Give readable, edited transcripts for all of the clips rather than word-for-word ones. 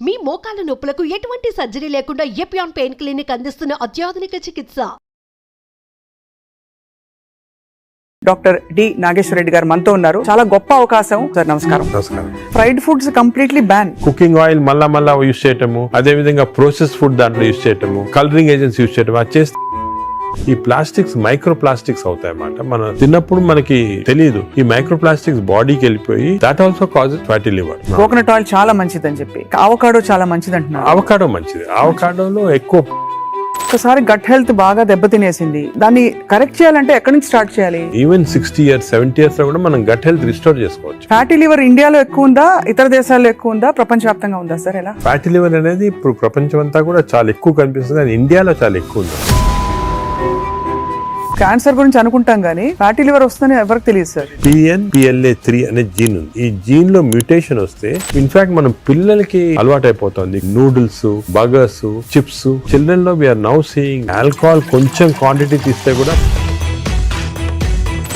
మీ మోకాల నొప్పులకు ఎటువంటి సర్జరీ లేకుండా ఎపియాన్ పెయిన్ క్లినిక్ అందిస్తున్న అత్యాధునిక చికిత్స. డాక్టర్ డి నాగేశ్వర రెడ్డి గారు మనతో ఉన్నారు. చాలా గొప్ప అవకాశం సార్. నమస్కారం. నమస్కారం. Fried foods completely ban. Cooking oil మళ్ళా యూజ్ చేయటము, అదే విధంగా ప్రాసెస్ ఫుడ్ దాంట్లో యూజ్ చేయటము, కలరింగ్ ఏజెంట్స్ యూజ్ చేయటం, అది చేస్తే ఈ ప్లాస్టిక్స్ మైక్రో ప్లాస్టిక్స్ అవుతాయి అన్నమాట. మనం తిన్నప్పుడు మనకి తెలియదు ఈ మైక్రో ప్లాస్టిక్స్ బాడీకి వెళ్ళిపోయి that also causes fatty liver. Coconut oil చాలా మంచిది అని చెప్పి, అవకాడో చాలా మంచిది అంటున్నారు. అవకాడో మంచిది. అవకాడోలో ఎక్కువ ఒకసారి గట్ హెల్త్ బాగా దెబ్బతినేసింది, దాన్ని కరెక్ట్ చేయాలంటే ఎక్కడి నుంచి స్టార్ట్ చేయాలి? ఈవెన్ 60 years 70 years లో కూడా మనం గట్ హెల్త్ రిస్టోర్ చేసుకోవచ్చు. ఫ్యాటీ లివర్ ఇండియాలో ఎక్కువ ఉందా, ఇతర దేశాల్లో ఎక్కువ ఉందా, ప్రపంచవ్యాప్తంగా ఉందా సార్? ఎలా? ఫ్యాటీ లివర్ అనేది ఇప్పుడు ప్రపంచం అంతా కూడా చాలా ఎక్కువ కనిపిస్తుంది, కానీ ఇండియాలో చాలా ఎక్కువ ఉంది. క్యాన్సర్ గురించి అనుకుంటాం కానీ ఫ్యాటీ లివర్ వస్తుందని ఎవరికి తెలియదు సార్. PNPLA3 అనే జీన్ ఉంది. ఈ జీన్ లో మ్యూటేషన్ వస్తే ఇన్ఫాక్ట్ మనం పిల్లలకి అలవాటు అయిపోతుంది నూడిల్స్, బర్గర్స్, చిప్స్. చిల్డ్రన్ లో వీఆర్ నౌ సీయింగ్ ఆల్కహాల్ కొంచెం క్వాంటిటీ తీస్తే కూడా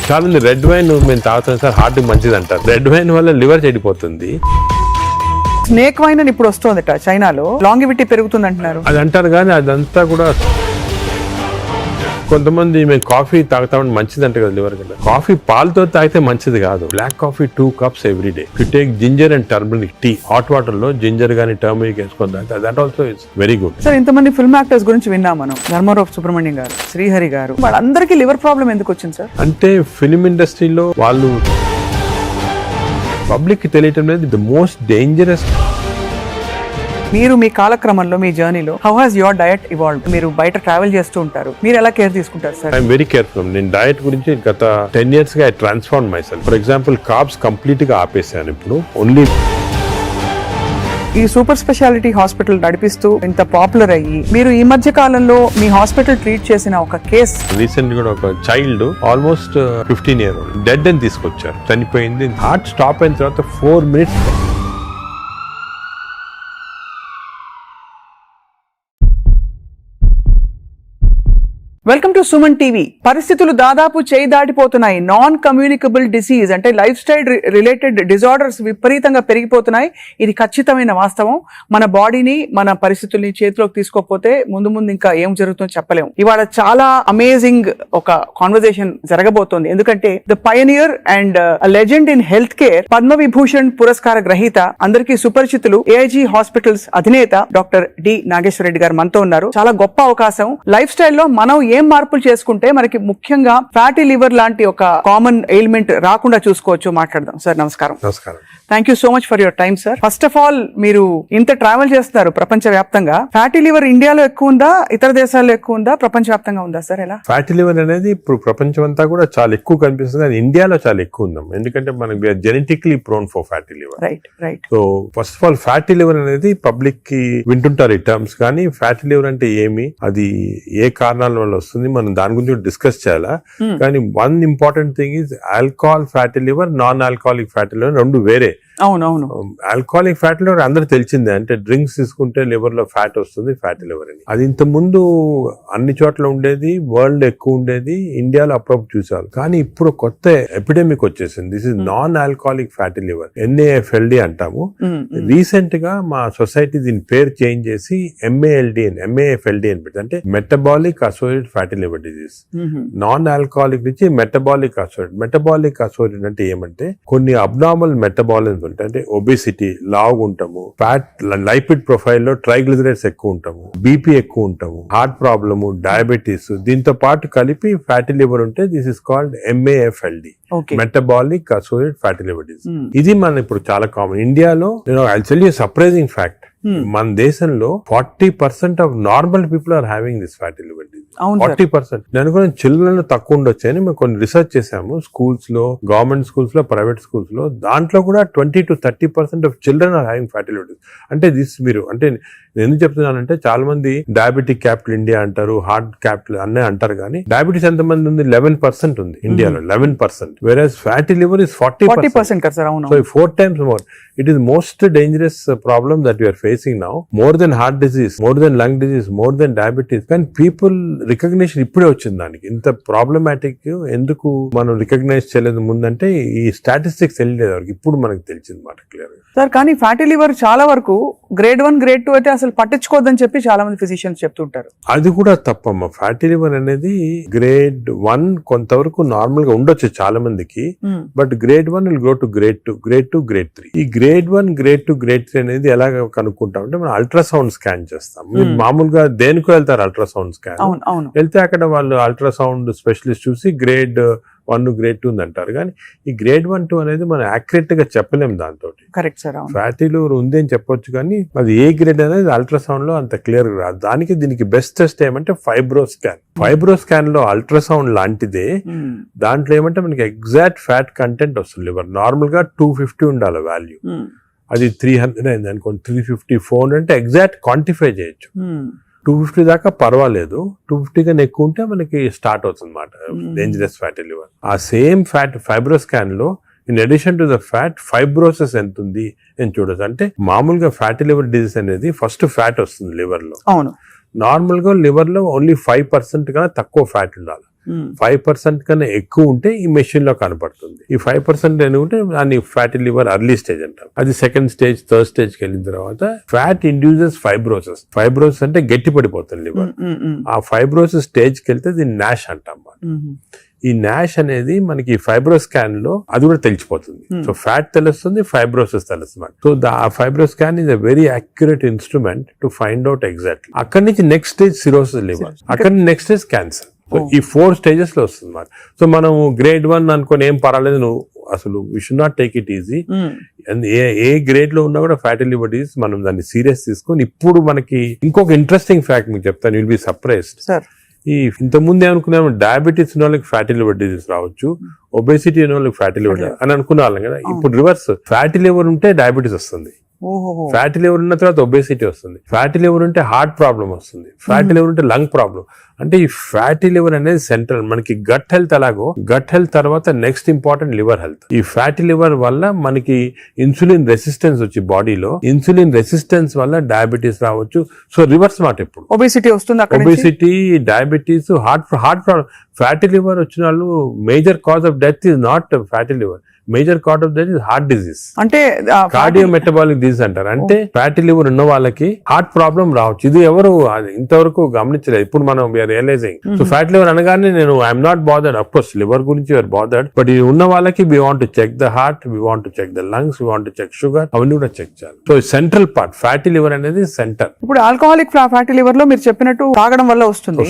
చాలా మంది రెడ్ వైన్ మేము తాగుతాం సార్, హార్ట్ మంచిది అంటారు. రెడ్ వైన్ వల్ల లివర్ చెడిపోతుంది. స్నేక్ వైన్ అని ఇప్పుడు వస్తుందట చైనాలో, లాంగివిటీ పెరుగుతుంది అంటున్నారు. అది అంటారు కానీ అదంతా కూడా కొంతమంది మేము కాఫీ తాగుతామని మంచిది అంటే కదా లివర్ కదా. కాఫీ పాలతో తాగితే మంచిది కాదు. Black coffee 2 cups every day. You take ginger and turmeric tea, hot water లో జింజర్ గానీ టర్మరిక్ వేసుకొని తాగితే that also it's very good. Sir ఇంతమంది ఫిల్మ్ యాక్టర్స్ గురించి విన్నాం మనం, ధర్మారావు సుబ్రహ్మణ్యం గారు, శ్రీహరి గారు, వాళ్ళందరికీ లివర్ ప్రాబ్లం ఎందుకు వచ్చింది సార్? అంటే ఫిల్మ్ ఇండస్ట్రీలో వాళ్ళు పబ్లిక్ కి తెలియటం లేదు. The most dangerous. మీరు మీ కాలక్రమంలో మీ జర్నీలో how has your diet evolved? మీరు బయట ట్రావెల్ చేస్తూ ఉంటారు, మీరు ఎలా కేర్ తీసుకుంటారు సార్? I'm very careful. నేను డయట్ గురించి గత 10 years గా I transform my self. For example carbs complete గా ఆపేసాను. ఇప్పుడు ఓన్లీ ఈ సూపర్ స్పెషాలిటీ హాస్పిటల్ నడిపిస్తూ ఇంత పాపులర్ అయ్యి మీరు ఈ మధ్య కాలంలో మీ హాస్పిటల్ ట్రీట్ చేసిన ఒక కేస్, రీసెంట్ కూడా ఒక చైల్డ్ ఆల్మోస్ట్ 15 years డెడ్ అని తీసుకొచ్చారు, చనిపోయింది. హార్ట్ స్టాప్ అయిన తర్వాత 4 minutes. Welcome to Suman TV. పరిస్థితులు దాదాపు చేయి దాటిపోతున్నాయి. నాన్ కమ్యూనికబుల్ డిసీజ్ అంటే లైఫ్ స్టైల్ రిలేటెడ్ డిజార్డర్స్ విపరీతంగా పెరిగిపోతున్నాయి. ఇది ఖచ్చితమైన వాస్తవం. మన బాడీని, మన పరిస్థితుల్ని చేతిలోకి తీసుకోకపోతే ముందు ఇంకా ఏం జరుగుతుందో చెప్పలేము. ఇవాళ చాలా అమేజింగ్ ఒక కాన్వర్సేషన్ జరగబోతోంది. ఎందుకంటే the pioneer and legend in health care, Padma Vibhushan పురస్కార గ్రహీత, అందరికీ సుపరిచితులు, ఏఐజీ హాస్పిటల్స్ అధినేత డాక్టర్ డి నాగేశ్వర రెడ్డి గారు మనతో ఉన్నారు. చాలా గొప్ప అవకాశం. లైఫ్ స్టైల్లో మనం ఏం మార్పులు చేసుకుంటే మనకి ముఖ్యంగా ఫ్యాటీ లివర్ లాంటి ఒక కామన్ ఎయిల్మెంట్ రాకుండా చూసుకోవచ్చు. మాట్లాడదాం సార్. నమస్కారం. నమస్కారం. Thank you so much for your time sir. First of all, మీరు ఇంత ట్రావెల్ చేస్తున్నారు ప్రపంచ వ్యాప్తంగా. ఫ్యాటీ లివర్ ఇండియాలో ఎక్కువ ఉందా, ఇతర దేశాల్లో ఎక్కువ ఉందా, ప్రపంచ వ్యాప్తంగా ఉందా సార్? ఎలా? ఫ్యాటీ లివర్ అనేది ఇప్పుడు ప్రపంచం అంతా కూడా చాలా ఎక్కువ కనిపిస్తుంది, కానీ ఇండియాలో చాలా ఎక్కువ ఉందాం. ఎందుకంటే మనకి genetically prone for fatty liver. Right. So first of all fatty liver అనేది పబ్లిక్ కి వింటుంటారు ఈ టర్మ్స్, కానీ ఫ్యాటీ లివర్ అంటే ఏమి, అది ఏ కారణాల వల్ల వస్తుంది, మనం దాని గురించి డిస్కస్ చేయాలా. కానీ one important thing is alcohol fatty liver, non alcoholic fatty liver రెండు వేరే. అవునవును. ఆల్కహాలిక్ ఫ్యాటీ లివర్ అందరూ తెలిసిందే, అంటే డ్రింక్స్ తీసుకుంటే లివర్ లో ఫ్యాట్ వస్తుంది, ఫ్యాటీ లివర్ అని. అది ఇంత ముందు అన్ని చోట్ల ఉండేది, వరల్డ్ ఎక్కువ ఉండేది, ఇండియాలో అప్పుడప్పుడు చూసారు. కానీ ఇప్పుడు కొత్త ఎపిడెమిక్ వచ్చేసింది. This is non alcoholic fatty liver, NAFLD అంటాము. రీసెంట్ గా మా సొసైటీ దీని పేరు చేంజ్ చేసి MAFLD అని పెట్టి, అంటే metabolic associated fatty liver disease. Non alcoholic నుంచి మెటబాలిక్ అసోసియేటెడ్. మెటబాలిక్ అసోసియేటెడ్ అంటే ఏమంటే కొన్ని అబ్నార్మల్ మెటబాలిజం అంటే ఒబేసిటీ, లావు ఉంటాము, ఫ్యాట్, లైపిడ్ ప్రొఫైల్ లో ట్రైగ్లిజరైడ్స్ ఎక్కువ ఉంటాము, బీపీ ఎక్కువ ఉంటాము, హార్ట్ ప్రాబ్లము, డయాబెటీస్, దీంతో పాటు కలిపి ఫ్యాటీ లివర్ ఉంటే this is called MAFLD, metabolic associated fatty liver disease. ఇది మన ఇప్పుడు చాలా కామన్. ఇండియాలో I tell you surprising fact, మన దేశంలో 40% of normal people are having this fatty liver disease. 40%. నేను కూడా చిల్డ్రన్ తక్కువ ఉండొచ్చు అని మేము కొన్ని రీసెర్చ్ చేసాము. స్కూల్స్ లో, గవర్నమెంట్ స్కూల్స్ లో, ప్రైవేట్ స్కూల్స్ లో, దాంట్లో కూడా 20 to 30% of children are having fatty liver disease. అంటే దిస్ మీరు అంటే నేను ఎందుకు చెప్తున్నానంటే చాలా మంది డయాబెటిక్ క్యాపిటల్ ఇండియా అంటారు, హార్ట్ క్యాపిటల్ అన్నీ అంటారు, కానీ డయాబెటీస్ ఎంత మంది ఉంది? 11% ఉంది ఇండియాలో, 11%. వెరాజ్ fatty liver is 40%. So 4 times more. It is most dangerous problem that we are facing now. More than heart disease, more than lung disease, more than diabetes. When people recognition ఇప్పుడే వచ్చింది దానికి. ఇంత ప్రాబ్లమాటిక్ ఎందుకు మనం recognise చేయలేదు ముందంటే ఈ statistics తెలియలేదు వరకు, ఇప్పుడు మనకు తెలిసింది మాట క్లియర్ గా. సార్ కానీ ఫ్యాటీ లివర్ చాలా వరకు గ్రేడ్ 1 గ్రేడ్ 2 అయితే అసలు పట్టించుకోవద్దని చెప్పి చాలా మంది ఫిజిషియన్స్ చెప్తుంటారు. అది కూడా తప్పమ్మా. ఫ్యాటీ లివర్ అనేది గ్రేడ్ 1 కొంతవరకు నార్మల్ గా ఉండొచ్చు చాలా మందికి, but grade 1 will go to grade 2, grade 2, grade 3. ఈ గ్రేడ్ 1, గ్రేడ్ 2, గ్రేడ్ 3 అనేది ఎలా కనుక్కుంటాం అంటే మనం అల్ట్రాసౌండ్ స్కాన్ చేస్తాం. మీరు మామూలుగా దేనికో వెళ్తారు అల్ట్రాసౌండ్ స్కాన్, వెళ్తే అక్కడ వాళ్ళు అల్ట్రాసౌండ్ స్పెషలిస్ట్ చూసి గ్రేడ్ 1, గ్రేడ్ 2 అంటారు. కానీ ఈ గ్రేడ్ 1, 2 అనేది మనం యాక్యురేట్ గా చెప్పలేము దాంతో. Correct sir. ఫ్యాటీ లివర్ ఉంది అని చెప్పొచ్చు కానీ అది ఏ గ్రేడ్ అనేది అల్ట్రాసౌండ్ లో అంత క్లియర్ గా రాదు. దీనికి బెస్ట్ టెస్ట్ ఏమంటే ఫైబ్రో స్కాన్. ఫైబ్రో స్కాన్ లో అల్ట్రాసౌండ్ లాంటిదే, దాంట్లో ఏమంటే మనకి ఎగ్జాక్ట్ ఫ్యాట్ కంటెంట్ వస్తుంది. లివర్ నార్మల్ గా 250 ఉండాలి వాల్యూ, అది 300 అయింది అనుకోండి, 350, 400 అంటే ఎగ్జాక్ట్ క్వాంటిఫై చేయొచ్చు. 250 దాకా పర్వాలేదు, 250 కన్నా ఎక్కువ ఉంటే మనకి స్టార్ట్ అవుతుంది అన్నమాట డేంజరస్ ఫ్యాటీ లివర్. ఆ సేమ్ ఫ్యాట్ ఫైబ్రో స్కాన్ లో in addition to the fat fibrosis ఎంత ఉంది అని చూడొచ్చు. అంటే మామూలుగా ఫ్యాటీ లివర్ డిజీజ్ అనేది ఫస్ట్ ఫ్యాట్ వస్తుంది లివర్ లో. అవును, నార్మల్ గా లివర్ లో ఓన్లీ 5% కన్నా తక్కువ ఫ్యాట్ ఉండాలి. 5% కన్నా ఎక్కువ ఉంటే ఈ మెషిన్ లో కనపడుతుంది. ఈ 5% అని ఉంటే దాన్ని ఫ్యాటీ లివర్ అర్లీ స్టేజ్ అంటారు. అది సెకండ్ స్టేజ్, థర్డ్ స్టేజ్ కి వెళ్ళిన తర్వాత ఫ్యాట్ ఇండ్యూసెస్ ఫైబ్రోసిస్. ఫైబ్రోసిస్ అంటే గట్టి పడిపోతుంది లివర్. ఆ ఫైబ్రోసిస్ స్టేజ్ కి వెళ్తే దీన్ని నాష్ అంటాం. ఈ నాష్ అనేది మనకి ఫైబ్రో స్కాన్ లో అది కూడా తెలిసిపోతుంది. సో ఫ్యాట్ తెలుస్తుంది, ఫైబ్రోసిస్ తెలుస్తుంది. సో ఆ fibro scan is a very accurate instrument to find out exactly. అక్కడి నుంచి నెక్స్ట్ స్టేజ్ సిరోసిస్ లివర్, అక్కడి నుంచి నెక్స్ట్ స్టేజ్ క్యాన్సర్. సో ఈ 4 స్టేజెస్ లో వస్తుంది మాట. సో మనం గ్రేడ్ 1 అనుకోని ఏం పర్వాలేదు, నువ్వు అసలు we should not take it easy. ఏ గ్రేడ్ లో ఉన్నా కూడా ఫ్యాటీ లివర్ డిసీజ్ మనం దాన్ని సీరియస్ తీసుకొని, ఇప్పుడు మనకి ఇంకొక ఇంట్రెస్టింగ్ ఫ్యాక్ట్ మీకు చెప్తాను, విల్ బి సర్ప్రైజ్డ్. ఈ ఇంత ముందు ఏమనుకున్నాము, డయాబెటీస్ ఉన్న వాళ్ళకి ఫ్యాటీ లివర్ డిసీజ్ రావచ్చు, ఒబేసిటీ ఉన్న వాళ్ళకి ఫ్యాటీ లివర్ అని అనుకునే వాళ్ళం కదా. ఇప్పుడు రివర్స్, ఫ్యాటీ లివర్ ఉంటే డయాబెటీస్ వస్తుంది, ఫ్యాటీ లివర్ ఉన్న తర్వాత ఒబేసిటీ వస్తుంది, ఫ్యాటీ లివర్ ఉంటే హార్ట్ ప్రాబ్లం వస్తుంది, ఫ్యాటీ లివర్ ఉంటే లంగ్ ప్రాబ్లం. అంటే ఈ ఫ్యాటీ లివర్ అనేది సెంట్రల్. మనకి గట్ హెల్త్ ఎలాగో, గట్ హెల్త్ తర్వాత నెక్స్ట్ ఇంపార్టెంట్ లివర్ హెల్త్. ఈ ఫ్యాటీ లివర్ వల్ల మనకి ఇన్సులిన్ రెసిస్టెన్స్ వచ్చి బాడీలో, ఇన్సులిన్ రెసిస్టెన్స్ వల్ల డయాబెటీస్ రావచ్చు. సో రివర్స్ మాట, ఇప్పుడు ఒబేసిటీ వస్తుంది, obesity, diabetes, heart problem. Fatty liver వచ్చిన వాళ్ళు major cause of death is not fatty liver, major cause of death is heart disease. అంటే కార్డియో మెటబాలిక్ డిజీజ్ అంటారు. అంటే ఫ్యాటీ లివర్ ఉన్న వాళ్ళకి హార్ట్ ప్రాబ్లం రావచ్చు. ఇది ఎవరు ఇంతవరకు గమనించలేదు, ఇప్పుడు మనం రియలైజింగ్. సో ఫ్యాటీ లివర్ అనగానే నేను I'm not bothered, of course liver గురించి యూఆర్ బాదర్డ్, బట్ ఇది ఉన్న వాళ్ళకి we want to check the heart, we want to check the lungs, we want to check sugar, అవన్నీ కూడా చెక్ చేయాలి. So central part fatty liver అనేది centre. ఇప్పుడు alcoholic fatty liver లో మీరు చెప్పినట్టు తాగడం వల్ల వస్తుంది.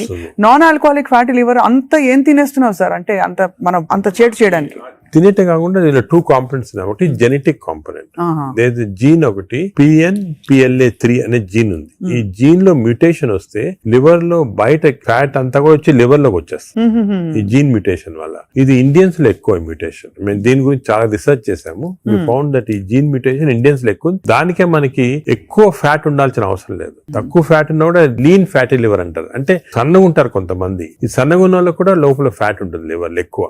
నాన్ ఆల్కహాలిక్ ఫ్యాటీ లివర్ అంత ఏం తినేస్తున్నావు సార్, అంటే అంత మనం అంత చేటు చేయడానికి? తినేటే కాకుండా దీనిలో 2 కాంపోనెంట్స్ ఉన్నాయి. ఒకటి జెనెటిక్ కాంపోనెంట్, లేదు జీన్ ఒకటి PNPLA3 అనే జీన్ ఉంది. ఈ జీన్ లో మ్యూటేషన్ వస్తే లివర్ లో బయట ఫ్యాట్ అంతా కూడా వచ్చి లివర్ లోకి వచ్చేస్తుంది ఈ జీన్ మ్యూటేషన్ వల్ల. ఇది ఇండియన్స్ లో ఎక్కువ మ్యూటేషన్. మేము దీని గురించి చాలా రీసెర్చ్ చేసాము. వి ఫౌండ్ దట్ ఈ జీన్ మ్యూటేషన్ ఇండియన్స్ లో ఎక్కువ. దానికే మనకి ఎక్కువ ఫ్యాట్ ఉండాల్సిన అవసరం లేదు. తక్కువ ఫ్యాట్ ఉన్నా కూడా లీన్ ఫ్యాటీ లివర్ అంటారు. అంటే సన్నగా ఉంటారు కొంతమంది, ఈ సన్నగా ఉన్న వాళ్ళకి కూడా లోపల ఫ్యాట్ ఉంటుంది లివర్ లో ఎక్కువ,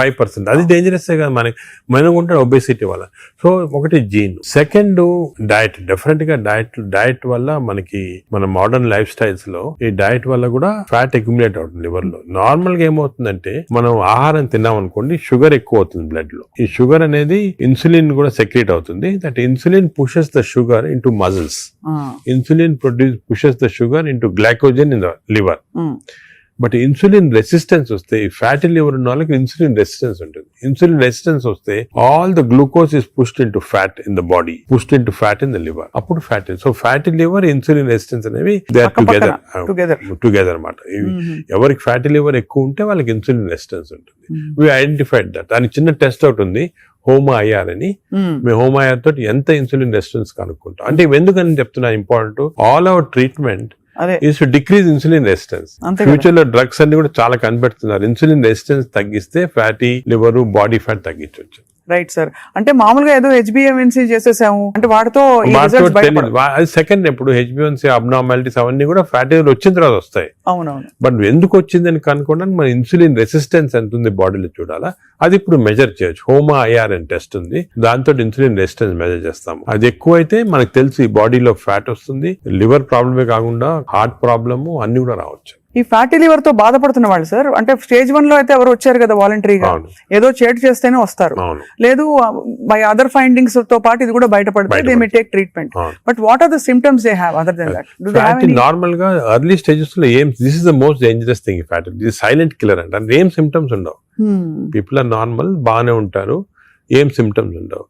5%. అది డేంజరస్ కదా మనకి, మనం ఉంటాడు ఒబేసిటీ వల్ల. సో ఒకటి జీన్. Second diet. డెఫినెట్ గా డైట్ వల్ల మనకి మన మోడర్న్ లైఫ్ స్టైల్స్ లో ఈ డైట్ వల్ల కూడా ఫ్యాట్ అక్యుములేట్ అవుతుంది లివర్ లో. నార్మల్ గా ఏమవుతుందంటే మనం ఆహారం తిన్నాం అనుకోండి, షుగర్ ఎక్కువ అవుతుంది బ్లడ్ లో. ఈ షుగర్ అనేది ఇన్సులిన్ కూడా సెక్రేట్ అవుతుంది. That insulin pushes the sugar into muscles. Insulin pushes the sugar into glycogen in the liver. But insulin resistance వస్తే, ఫ్యాటీ లివర్ ఉన్న వాళ్ళకి ఇన్సులిన్ రెసిస్టెన్స్ ఉంటుంది. ఇన్సులిన్ రెసిస్టెన్స్ వస్తే all the glucose is pushed into fat in the body, pushed into fat in the liver. అప్పుడు fatty. So fatty liver, insulin resistance అనేవి they are together అన్నమాట. ఎవరికి fatty liver ఎక్కువ ఉంటే వాళ్ళకి insulin resistance ఉంటుంది. We identified that. దానికి చిన్న టెస్ట్ అవుట్ ఉంది, HOMA-IR అని. మేము HOMA-IR తోటి ఎంత ఇన్సులిన్ రెసిస్టెన్స్ కనుక్కుంటాం. అంటే ఎందుకని చెప్తున్నా important, all our treatment is to decrease insulin resistance. Future లో డ్రగ్స్ అన్ని కూడా చాలా కనిపెడుతున్నారు. ఇన్సులిన్ రెసిస్టెన్స్ తగ్గిస్తే ఫ్యాటీ లివర్, బాడీ ఫ్యాట్ తగ్గించవచ్చు. Right sir. అంటే మామూలుగా ఏదో HbA1c చేసేసాము అంటే వాటితో అది సెకండ్. ఇప్పుడు HbA1c అబ్నార్మాలిటీస్ అవన్నీ కూడా ఫ్యాటీ లివర్ వచ్చిన తర్వాత వస్తాయి. అవునవును. బట్ ఎందుకు వచ్చిందని కనుక్కోవడానికి మన ఇన్సులిన్ రెసిస్టెన్స్ ఎంత ఉంది బాడీలో చూడాలా. అది ఇప్పుడు మెజర్ చేయొచ్చు. HOMA-IR అని టెస్ట్ ఉంది, దాంతో ఇన్సులిన్ రెసిస్టెన్స్ మెజర్ చేస్తాము. అది ఎక్కువ అయితే మనకు తెలుసు ఈ బాడీలో ఫ్యాట్ వస్తుంది, లివర్ ప్రాబ్లమే కాకుండా హార్ట్ ప్రాబ్లము అన్ని కూడా రావచ్చు. ఈ ఫ్యాటీ లివర్ తో బాధపడుతున్న వాళ్ళు సార్, అంటే స్టేజ్ 1 లో అయితే ఎవరు వచ్చారు కదా వాలంటరీగా, అవును. ఏదో చేటు చేస్తేనే వస్తారు, అవును. లేదు బై అదర్ ఫైండింగ్స్ తో పాటు ఇది కూడా బయటపడితే దే మే టేక్ ట్రీట్మెంట్. అవును. But what are the symptoms they have other than that? Do they have fatty any? Normal గా ఎర్లీ స్టేజెస్ లో ఏం, this is the most dangerous thing fatty, ఇది సైలెంట్ కిల్లర్ అంటే ఏం symptoms ఉండవు. People are normal, బాగానే ఉంటారు, ఏం సిమ్టమ్స్ ఉండవు.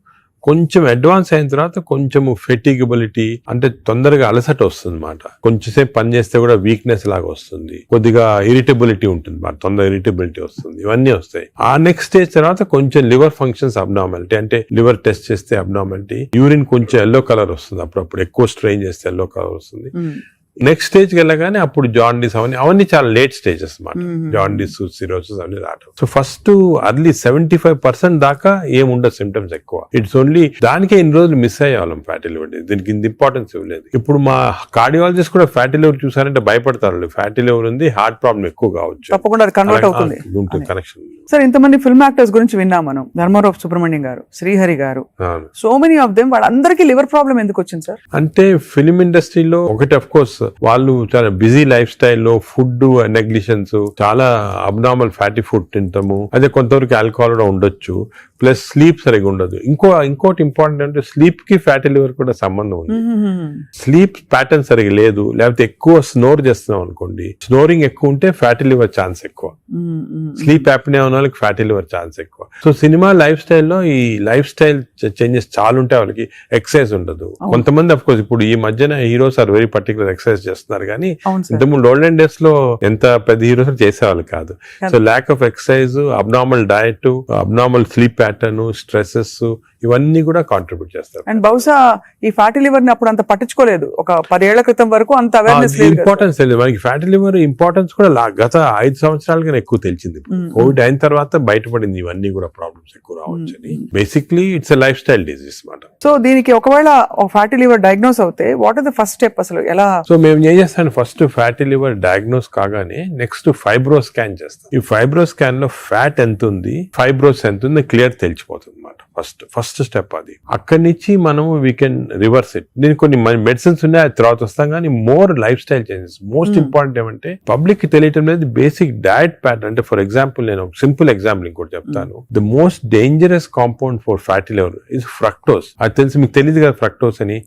కొంచెం అడ్వాన్స్ అయిన తర్వాత కొంచెము ఫెటిగబిలిటీ అంటే తొందరగా అలసట వస్తుంది అన్నమాట. కొంచెంసేపు పని చేస్తే కూడా వీక్నెస్ లాగా వస్తుంది, కొద్దిగా ఇరిటబిలిటీ ఉంటుంది, తొందరగా ఇరిటబిలిటీ వస్తుంది, ఇవన్నీ వస్తాయి. ఆ నెక్స్ట్ స్టేజ్ తర్వాత కొంచెం లివర్ ఫంక్షన్స్ అబ్నార్మాలిటీ, అంటే లివర్ టెస్ట్ చేస్తే అబ్నార్మాలిటీ, యూరిన్ కొంచెం ఎల్లో కలర్ వస్తుంది, అప్పుడప్పుడు ఎక్కువ స్ట్రెయిన్ చేస్తే ఎల్లో కలర్ వస్తుంది. నెక్స్ట్ స్టేజ్ కి వెళ్ళగానే అప్పుడు జాండీస్ అవన్నీ చాలా లేట్ స్టేజెస్ అన్నమాట. జాండీస్, సిరోసిస్ అవన్నీ రావడం. సో ఫస్ట్ అర్లీ 75% దాకా ఏముండదు సిమ్టమ్స్ ఎక్కువ. ఇట్స్ ఓన్లీ దానికే ఇన్ని రోజులు మిస్ అయ్యేవాళ్ళం ఫ్యాటీ లివర్, దీనికి ఇంత ఇంపార్టెన్స్ ఇవ్వలేదు. ఇప్పుడు మా కార్డియాలజిస్ట్ కూడా ఫ్యాటీ లివర్ చూసారంటే భయపడతారు, ఫ్యాటీ లివర్ ఉంది, హార్ట్ ప్రాబ్లం ఎక్కువ కావచ్చు, తప్పకుండా కన్వర్ట్ అవుతుంది కనెక్షన్. సార్ ఇంతమంది ఫిల్మ్ యాక్టర్స్ గురించి విన్నాం మనం, ధర్మారావు సుబ్రహ్మణ్యం గారు, శ్రీహరి గారు, సో మెనీ ఆఫ్ దెమ్, వాళ్ళందరికీ లివర్ ప్రాబ్లం ఎందుకు వచ్చింది సార్? అంటే ఫిల్మ్ ఇండస్ట్రీలో ఒకటి అఫ్ కోర్స్ వాళ్ళు చాలా బిజీ లైఫ్ స్టైల్లో ఫుడ్ నెగ్లిజెన్స్, చాలా అబ్నార్మల్ ఫ్యాటీ ఫుడ్ తింటాము, అదే కొంతవరకు ఆల్కహాల్ కూడా ఉండొచ్చు, ప్లస్ స్లీప్ సరిగా ఉండదు. ఇంకోటి ఇంపార్టెంట్ అంటే స్లీప్ కి ఫ్యాటీ లివర్ కూడా సంబంధం ఉంది. స్లీప్ ప్యాటర్న్ సరిగా లేదు, లేకపోతే ఎక్కువ స్నోర్ చేస్తున్నాం అనుకోండి, స్నోరింగ్ ఎక్కువ ఉంటే ఫ్యాటీ లివర్ ఛాన్స్ ఎక్కువ, స్లీప్ యాప్నియా ఉన్న వాళ్ళకి ఫ్యాటీ లివర్ ఛాన్స్ ఎక్కువ. సో సినిమా లైఫ్ స్టైల్లో ఈ లైఫ్ స్టైల్ చేంజెస్ చాలా ఉంటాయి, వాళ్ళకి ఎక్సర్సైజ్ ఉండదు. కొంతమంది అఫ్ కోర్స్ ఇప్పుడు ఈ మధ్యన heroes are very particular exercise చేస్తున్నారు, కానీ ఇంతకుముందు ఓల్డెన్ డేస్ లో ఎంత పెద్ద హీరోస్ చేసేవాళ్ళు కాదు. So lack of exercise, abnormal diet, abnormal sleep pattern, stresses, ఇవన్నీ కూడా కాంట్రిబ్యూట్ చేస్తారు. అండ్ బహుశా ఈ ఫ్యాటీ లివర్ ని అప్పుడు అంత పట్టించుకోలేదు, ఒక 10 ఏళ్ల క్రితం వరకు అంత అవేర్నెస్ లేదు, ఇంపార్టెన్స్ తెలియదు మనకి. ఫ్యాటీ లివర్ ఇంపార్టెన్స్ కూడా గత 5 సంవత్సరాలుగా ఎక్కువ తెలిసింది. కోవిడ్ అయిన తర్వాత బయటపడింది ఇవన్నీ కూడా ప్రాబ్లమ్స్ ఎక్కువ రావచ్చని. Basically it's a lifestyle disease మాట. సో దీనికి ఒకవేళ ఫ్యాటీ లివర్ డయాగ్నోస్ అవుతే what are the first step అసలు ఎలా? సో మేము ఏం చేస్తాను, ఫస్ట్ ఫ్యాటీ లివర్ డయాగ్నోస్ కాగానే నెక్స్ట్ ఫైబ్రో స్కాన్ చేస్తాం. ఈ ఫైబ్రో స్కాన్ లో ఫ్యాట్ ఎంత ఉంది, ఫైబ్రోస్ ఎంత ఉంది క్లియర్ తెలిసిపోతుంది అన్నమాట. ఫస్ట్ స్టెప్ అది. అక్కడి నుంచి మనం వీ కెన్ రివర్స్ ఇట్. దీనికి కొన్ని మెడిసిన్స్ ఉన్నాయి, అది తర్వాత వస్తాం, కానీ more life style changes. Most important ఏమంటే పబ్లిక్ కి తెలియటం లేదు బేసిక్ డయట్ ప్యాటర్న్. అంటే ఫర్ ఎగ్జాంపుల్ నేను సింపుల్ ఎగ్జాంపుల్ ఇంకోటి చెప్తాను. The most dangerous compound for fatty liver is fructose. అది తెలిసి మీకు తెలియదు కదా ఫ్రక్టోస్ అని.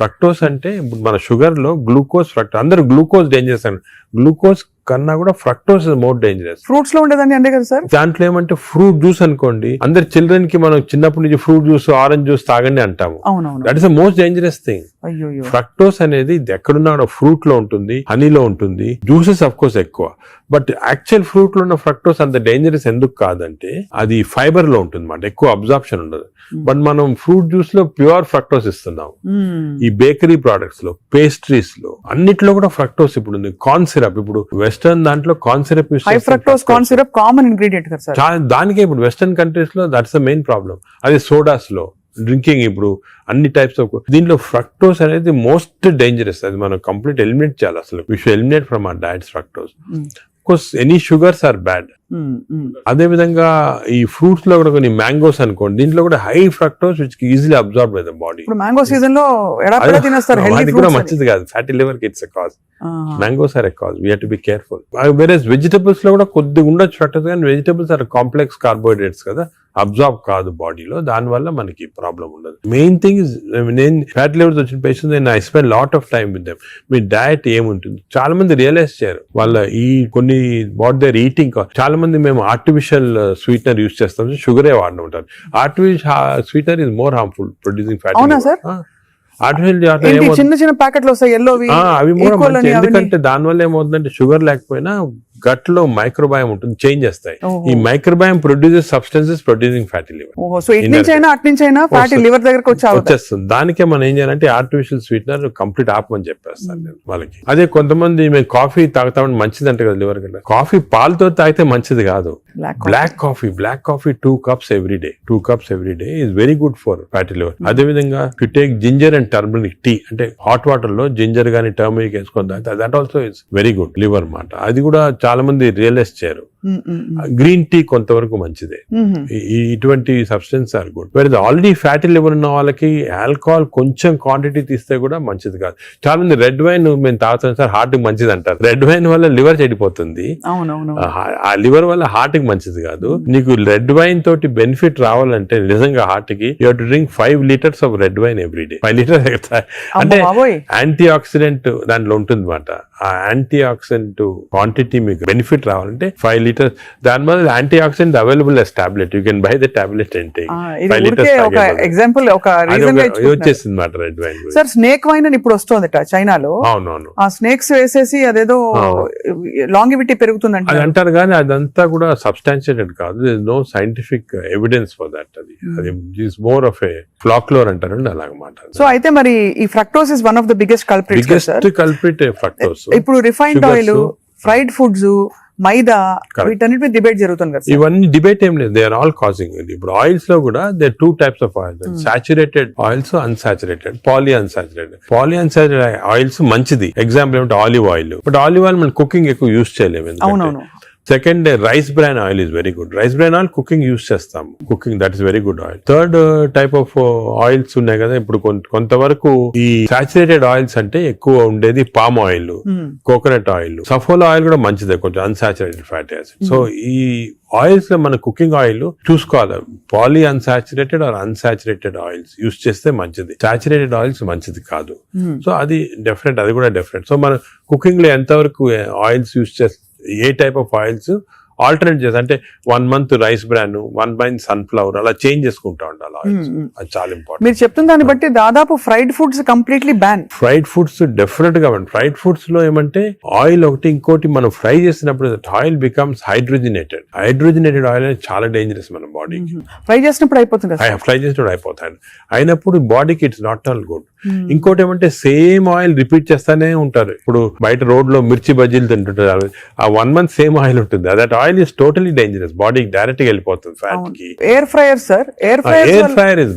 ఫ్రక్టోస్ అంటే మన షుగర్ లో గ్లూకోజ్, ఫ్రక్టోస్, అందరు గ్లూకోజ్ డేంజరస్ అని, గ్లూకోజ్ కన్నా కూడా fructose is more dangerous. Fruits లో ఉండేదండి అంతే కదా సార్? దాంట్లో ఏమంటే ఫ్రూట్ జ్యూస్ అనుకోండి, అందరు చిల్డ్రన్ కి మనం చిన్నప్పటి నుంచి ఫ్రూట్ జ్యూస్, ఆరెంజ్ జ్యూస్ తాగండి అంటాము. That is the most dangerous thing. Fructose అనేది ఎక్కడున్నా ఫ్రూట్ లో ఉంటుంది, హనీలో ఉంటుంది, జ్యూసెస్ అఫ్ కోర్స్ ఎక్కువ. బట్ యాక్చువల్ ఫ్రూట్ లో ఉన్న ఫ్రక్టోస్ అంత డేంజరస్ ఎందుకు కాదంటే అది ఫైబర్ లో ఉంటుంది అన్నమాట, ఎక్కువ అబ్జార్ప్షన్ ఉండదు. బట్ మనం ఫ్రూట్ జ్యూస్ లో ప్యూర్ ఫ్రక్టోస్ ఇస్తున్నాం. ఈ బేకరీ ప్రొడక్ట్స్ లో, పేస్ట్రీస్ లో, అన్నిట్లో కూడా ఫ్రక్టోస్ ఇప్పుడు ఉంది. కార్న్ సిరప్, ఇప్పుడు వెస్టర్న్ దాంట్లో కార్న్ సిరప్ యూస్ చేస్తారు. Fructose corn syrup common ingredient కదా సార్. దానికే ఇప్పుడు వెస్టర్న్ కంట్రీస్ లో దట్స్ ద మెయిన్ ప్రాబ్లం. అదే సోడాస్ లో, డ్రింకింగ్, ఇప్పుడు అన్ని టైప్స్ ఆఫ్ దీంట్లో ఫ్రక్టోస్ అనేది మోస్ట్ డేంజరస్. అది మనం కంప్లీట్ ఎలిమినేట్ చేయాలి. అసలు we should eliminate from our diets fructose. Course any sugars are bad. అదే విధంగా ఈ ఫ్రూట్స్ లో కూడా కొన్ని మ్యాంగోస్ అనుకోండి, దీంట్లో కూడా high fructose which easily absorb by the body. ఇప్పుడు మ్యాంగో సీజన్ లో ఎడాపెడా తినేస్తారు, అది కూడా మంచిది కాదు. ఫ్యాటీ లివర్ కి it's a cause. Mangoes are a cause, we have to be careful. వేరేస్ వెజిటబుల్స్ లో కూడా కొద్దిగా ఉండొచ్చు ఫ్రక్టోస్, కానీ వెజిటబుల్స్ ఆర్ కాంప్లెక్స్ కార్బోహైడ్రేట్స్ కదా, అబ్జార్బ్ కాదు బాడీలో, దాని వల్ల మనకి ప్రాబ్లం ఉండదు. మెయిన్ థింగ్ ఇస్, నేను ఫ్యాటీ లివర్స్ వచ్చిన పేషెంట్స్ నేను I spend lot of time with them. Me diet ఏముంటుంది చాలా మంది రియలైజ్ చేయరు. వాళ్ళ ఈ కొన్ని వాట్ దేర్ ఈటింగ్, చాలా మంది మేము ఆర్టిఫిషియల్ స్వీట్నర్ యూస్ చేస్తాం, షుగరే వాడిన ఉంటారు. Artificial sweetener is more harmful producing fatty liver. చిన్న చిన్న ప్యాకెట్లు వస్తాయి ఎల్లోవి, అవి ఎందుకంటే దాని వల్ల ఏమవుతుందంటే షుగర్ లేకపోయినా గట్ లో మైక్రోబయామ్ ఉంటుంది, చేంజ్ చేస్తాయి. ఈ microbiome produces substances producing fatty liver. So it నుంచి అయినా అట్ నుంచి అయినా ఫ్యాటీ లివర్ దగ్గరకు వచ్చేస్తుంది. దానికే మనం ఏం చేయాలంటే ఆర్టిఫిషియల్ స్వీట్నర్ కంప్లీట్ ఆపమని చెప్పేస్తాను నేను వాళ్ళకి. అదే కొంతమంది మేము కాఫీ తాగుతామని మంచిది అంటే కదా లివర్ కంటే, కాఫీ పాలతో తాగితే మంచిది కాదు. Black coffee 2 cups every day. 2 cups every day is very good for fatty liver. అదే విధంగా you take ginger and turmeric tea, అంటే హాట్ వాటర్ లో జింజర్ గానీ టర్మరిక్ వేసుకొని తాగితే that also is very good liver మాట. అది కూడా చాలా మంది రియలైజ్ చేయరు. గ్రీన్ టీ కొంతవరకు మంచిదే. ఇటువంటి substance are good. Where already fatty liver ఉన్న వాళ్ళకి ఆల్కహాల్ కొంచెం క్వాంటిటీ తీస్తే కూడా మంచిది కాదు. చాలా మంది రెడ్ వైన్ మేము తాగుతాం సార్ హార్ట్ కి మంచిది అంటారు. రెడ్ వైన్ వల్ల లివర్ చెడిపోతుంది. ఆ లివర్ వల్ల హార్ట్ కి మంచిది కాదు. నీకు రెడ్ వైన్ తోటి బెనిఫిట్ రావాలంటే నిజంగా హార్ట్ కి you have to drink 5 liters of red wine every day. 5 liters అంటే యాంటీ ఆక్సిడెంట్ దాంట్లో ఉంటుంది అనమాట. ఆ యాంటీ ఆక్సిడెంట్ క్వాంటిటీ మీకు బెనిఫిట్ రావాలంటే 5 liters. దాని వల్ల anti oxidant available as tablet. You can buy the tablet and take. 5 liters example ఒక రీజన్ వచ్చేసింది మాట red wine. Sir snake wine అని ఇప్పుడు వస్తోందట చైనాలో. అవునవును. ఆ స్నేక్స్ వేసేసి అదేదో లాంగివిటీ పెరుగుతుందంట అది అంటారు కానీ అదంతా కూడా సబ్స్టాన్షియేటెడ్ కాదు. No scientific evidence for that. అది is more of a folklore అంటారండి అలాగమాట. సో అయితే మరి ఈ fructose is one of the biggest culprit fructose. ఇప్పుడు refined oil, fried foods, maida వీటన్నిటి డిబేట్ జరుగుతుంది కదా. ఇవన్నీ డిబేట్ ఏం లేదు. They are all causing. ఇప్పుడు ఆయిల్స్ లో కూడా they 2 types of oils, saturated oils, unsaturated, poly unsaturated oils మంచిది. ఎగ్జాంపుల్ ఏమంటే olive oil. But olive oil మనం కుకింగ్ ఎక్కువ యూజ్ చేయలేము. Second rice bran oil is very good. Rice bran oil cooking use చేస్తాము. Cooking that is very good oil. Third type of oils ఉన్నాయి కదా. ఇప్పుడు కొంతవరకు ఈ సాచురేటెడ్ ఆయిల్స్ అంటే ఎక్కువ ఉండేది palm oil, coconut oil, Saffola oil కూడా మంచిదే, కొంచెం అన్సాచురేటెడ్ ఫ్యాటీ యాసిడ్. సో ఈ ఆయిల్స్ లో మన కుకింగ్ ఆయిల్ చూసుకోవాలి. Poly unsaturated or unsaturated oils use చేస్తే మంచిది. సాచురేటెడ్ ఆయిల్స్ మంచిది కాదు. సో అది డెఫినెట్, అది కూడా డెఫినెట్. సో మన కుకింగ్ లో ఎంతవరకు ఆయిల్స్ యూజ్ చేస్తే ఏ టైప్ ఆఫ్ ఆయిల్స్ ఆల్టర్నేట్ చేసి అంటే 1 month rice bran, 1 month sunflower అలా చేంజ్ చేసుకుంటా ఉండాలి ఆయిల్స్. అది చాలా ఇంపార్టెంట్. మీరు చెప్తున్న దాన్ని బట్టి దాదాపు fried foods completely ban. Fried foods definite గా ఫ్రైడ్ ఫుడ్స్ లో ఏమంటే ఆయిల్ ఒకటి, ఇంకోటి మనం ఫ్రై చేసినప్పుడు ఆయిల్ బికమ్స్ హైడ్రోజనేటెడ్ ఆయిల్ అనేది చాలా డేంజరస్ మన బాడీకి. ఫ్రై చేసినప్పుడు అయిపోతుంది. ఫ్రై చేసినప్పుడు అయినప్పుడు బాడీకి ఇట్స్ నాట్ ఆల్ గుడ్. ఇంకోటి ఏమంటే సేమ్ ఆయిల్ రిపీట్ చేస్తానే ఉంటారు. ఇప్పుడు బయట రోడ్ లో మిర్చి బజ్జీలు తింటుంటారు. ఆ 1 month సేమ్ ఆయిల్ ఉంటుంది. That oil is totally dangerous. బాడీకి డైరెక్ట్ గా వెళ్ళిపోతుంది ఫ్యాట్ కి. Air fryer sir, air fryer is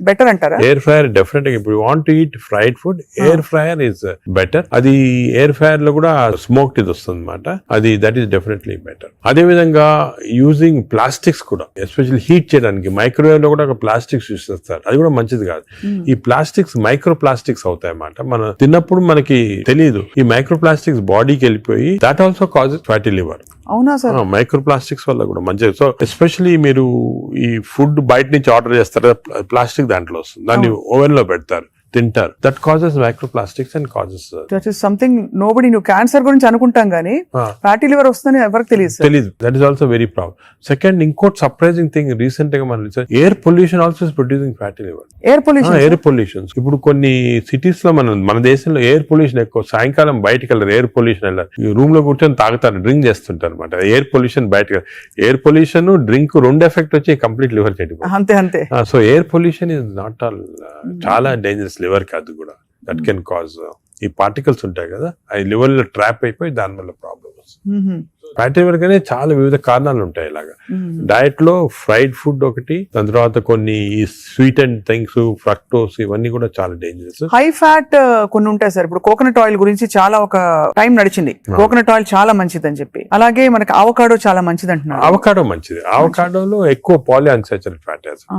better అంటారా? ఎయిర్ ఫ్రైయర్ డెఫినెట్ గా ఇప్పుడు want to eat fried food, air fryer is better. అది ఎయిర్ ఫ్రైయర్ లో కూడా స్మోక్డ్ ఇది వస్తుంది అనమాట. అది దట్ ఈస్ డెఫినెట్లీ బెటర్. అదే విధంగా యూజింగ్ ప్లాస్టిక్స్ కూడా, ఎస్పెషల్లీ హీట్ చేయడానికి మైక్రోవేవ్ లో కూడా ఒక ప్లాస్టిక్స్ యూజ్ చేస్తారు. అది కూడా మంచిది కాదు. ఈ ప్లాస్టిక్స్ మైక్రో ప్లాస్టిక్స్ అవుతాయి అన్నమాట. మనం తిన్నప్పుడు మనకి తెలియదు. ఈ మైక్రో ప్లాస్టిక్స్ బాడీకి వెళ్ళిపోయి that also causes fatty liver. అవునా సార్? మైక్రో ప్లాస్టిక్స్ వల్ల కూడా మంచిది. సో ఎస్పెషల్లీ మీరు ఈ ఫుడ్ బయట నుంచి ఆర్డర్ చేస్తారు, ప్లాస్టిక్ దాంట్లో వస్తుంది, దాన్ని ఓవెన్ లో పెడతారు, తింటారు. That causes microplastics and causes that is something nobody. నువ్వు క్యాన్సర్ గురించి అనుకుంటాం కానీ ఫ్యాటీ లివర్ వస్తుందని ఎవరికి తెలియదు. That is also very problem. Second, ఇంకోటి సర్ప్రైజింగ్ థింగ్ రీసెంట్ గా మనం air pollution also is producing fatty liver. Air pollution ఇప్పుడు కొన్ని సిటీస్ లో మన దేశంలో ఎయిర్ పొల్యూషన్ ఎక్కువ. సాయంకాలం బయటకు వెళ్ళారు, ఎయిర్ పొల్యూషన్ వెళ్ళారు, రూమ్ లో కూర్చొని తాగుతారు, డ్రింక్ చేస్తుంటారు అనమాట. ఎయిర్ పొల్యూషన్ బయటకు, ఎయిర్ పొల్యూషన్ డ్రింక్ 2 ఎఫెక్ట్ వచ్చి కంప్లీట్ లివర్ చెడిపోతుంది. అంతే. So air pollution is not all, చాలా డేంజరస్ లివర్ కి. అది కూడా దట్ కెన్ కాజ్, ఈ పార్టికల్స్ ఉంటాయి కదా, అవి లివర్ లో ట్రాప్ అయిపోయి దాని వల్ల ప్రాబ్లమ్ వస్తుంది. ఫ్యాటీ లివర్ కానీ చాలా వివిధ కారణాలు ఉంటాయి. ఇలాగా డయట్ లో ఫ్రైడ్ ఫుడ్ ఒకటి, దాని తర్వాత కొన్ని స్వీట్ అండ్ థింగ్స్, ఫ్రక్టోస్, ఇవన్నీ కూడా చాలా డేంజరస్. హై ఫ్యాట్ కొన్ని ఉంటాయి సార్. ఇప్పుడు కోకోనట్ ఆయిల్ గురించి చాలా ఒక టైం నడిచింది, కోకోనట్ ఆయిల్ చాలా మంచిది అని చెప్పి. అలాగే మనకి అవకాడో చాలా మంచిది అంటున్నారు. అవకాడో మంచిది. అవకాడోలో ఎక్కువ పాలీ అన్సాచురేటెడ్ ఫ్యాటీ యాసిడ్.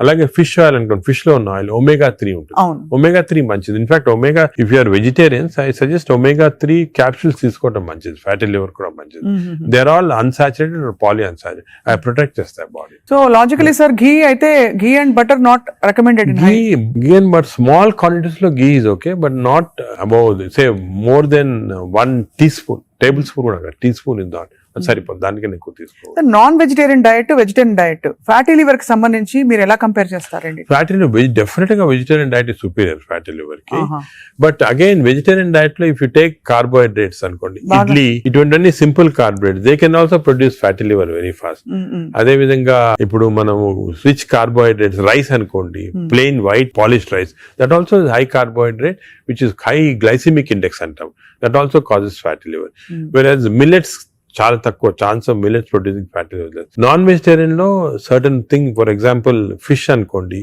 అలాగే ఫిష్ ఆయిల్ అనుకోండి, ఫిష్ లో ఉన్న ఆయిల్ omega-3 ఉంటుంది. omega-3 మంచిది. In fact omega, if you are vegetarians, I suggest omega-3 capsules తీసుకోవడం మంచిది. ఫ్యాటీ లివర్ కూడా మంచిది. They are all unsaturated or polyunsaturated. ఐ ప్రొటెక్ట్ చేస్తాయి body. So logically sir, ghee అయితే ghee and butter not recommended. Ghee and but small quantities లో ghee is okay, but not above say more than 1 teaspoon, table spoon కూడా, tea spoon in that సరిపోతుంది. దానికన్నా ఎక్కువ తీసుకోవాలి. Non vegetarian diet, vegetarian diet, fatty liver కి సంబంధించి మీరు ఎలా కంపేర్ చేస్తారండి? ఫ్యాటీ లివర్ డెఫినెట్ గా vegetarian diet is superior fatty liver కి. బట్ అగైన్ వెజిటేరియన్ డైట్ లో ఇఫ్ యూ టేక్ కార్బోహైడ్రేట్స్ అనుకోండి, ఇడ్లీ, ఇటువంటి simple carbohydrates, they can also produce fatty liver very fast. అదే విధంగా ఇప్పుడు మనము రిచ్ కార్బోహైడ్రేట్స్, రైస్ అనుకోండి, plain white polished rice, that also is high carbohydrate which is high glycemic index అంటాం. That also causes fatty liver. Versus millets చాలా తక్కువ chance of millets producing fatty liver. Non vegetarian లో certain thing, for example fish అనుకోండి,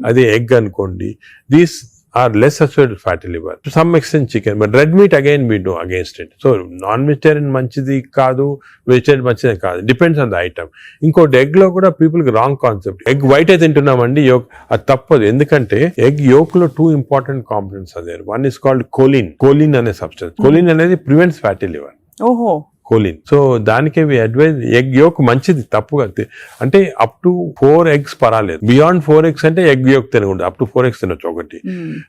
అదే egg అనుకోండి, these are less associated with fatty liver. To some extent chicken, but red meat again we do against it. So non-vegetarian manchidi kaadu, vegetarian manchidi kaadu. Depends on the item. ఇంకోటి egg లో కూడా people కి wrong concept. Egg white అయితే తింటున్నామండి, yoke అది తప్పదు. ఎందుకంటే egg yolk లో 2 important components అదే. వన్ ఇస్ కాల్డ్ కోలిన్ అనే సబ్స్టెన్స్. కోలిన్ అనేది ప్రివెంట్స్ ఫ్యాటీ లివర్. ఓహో, కోలిన్. సో దానికి అడ్వైజ్ ఎగ్ యోక్ మంచిది, తప్పుగా అంటే అప్ టు 4 eggs పర్వాలేదు. బియాండ్ 4 eggs అంటే ఎగ్ యోక్ తినకూడదు. అప్ టు 4 eggs తినొచ్చు ఒకటి.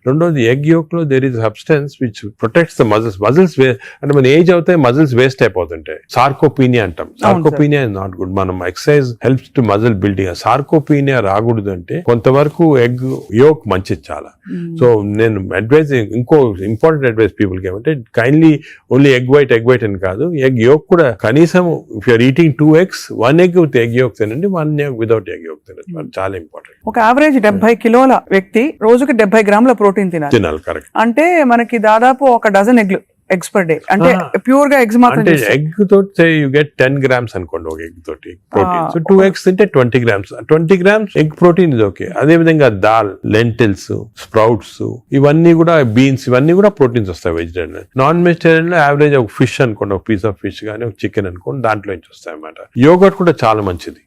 రెండోది ఎగ్ యోక్ లో there is substance which protects the muscles అంటే మన ఏజ్ అవుతాయి మజిల్స్ వేస్ట్ అయిపోతుంటాయి. సార్కోపీనియా అంటాం. Sarcopenia is not good. మనం exercise helps to muscle building. Sarcopenia రాకూడదు అంటే కొంతవరకు ఎగ్ యోక్ మంచిది చాలా. సో నేను అడ్వైజ్, ఇంకో ఇంపార్టెంట్ అడ్వైజ్ పీపుల్ కి ఏమంటే కైండ్లీ ఓన్లీ ఎగ్ వైట్ అని కాదు, ఎగ్ యోక్ కూడా కనీసం if you're eating 2 eggs, 1 egg with egg yolk తినండి, 1 egg వితౌట్ ఎగ్ యోక్ తినండి. చాలా ఇంపార్టెంట్. ఒక యావరేజ్ 70 కిలోల వ్యక్తి రోజుకి 70 గ్రాముల ప్రోటీన్ తినాలి. కరెక్ట్. అంటే మనకి దాదాపు 1 డజన్ eggs per day. అంటే ప్యూర్ గా ఎగ్స్ మాత్రం. అంటే ఎగ్ తోటి యు గెట్ 10 grams అనుకోండి ఒక ఎగ్ తోటి ప్రోటీన్. సో 2 eggs తింటే 20 grams. 20 grams egg protein is okay. అదే విధంగా దాల్, లెంటిల్స్, స్ప్రౌట్స్, ఇవన్నీ కూడా బీన్స్, ఇవన్నీ కూడా ప్రోటీన్స్ వస్తాయి వెజిటేరియన్. నాన్ వెజిటేరియన్ లో యావరేజ్ ఒక ఫిష్ అనుకోండి, ఒక పీస్ ఆఫ్ ఫిష్ గానీ ఒక చికెన్ అనుకోండి, దాంట్లో నుంచి వస్తాయి అన్నమాట. యోగర్ట్ కూడా చాలా మంచిది.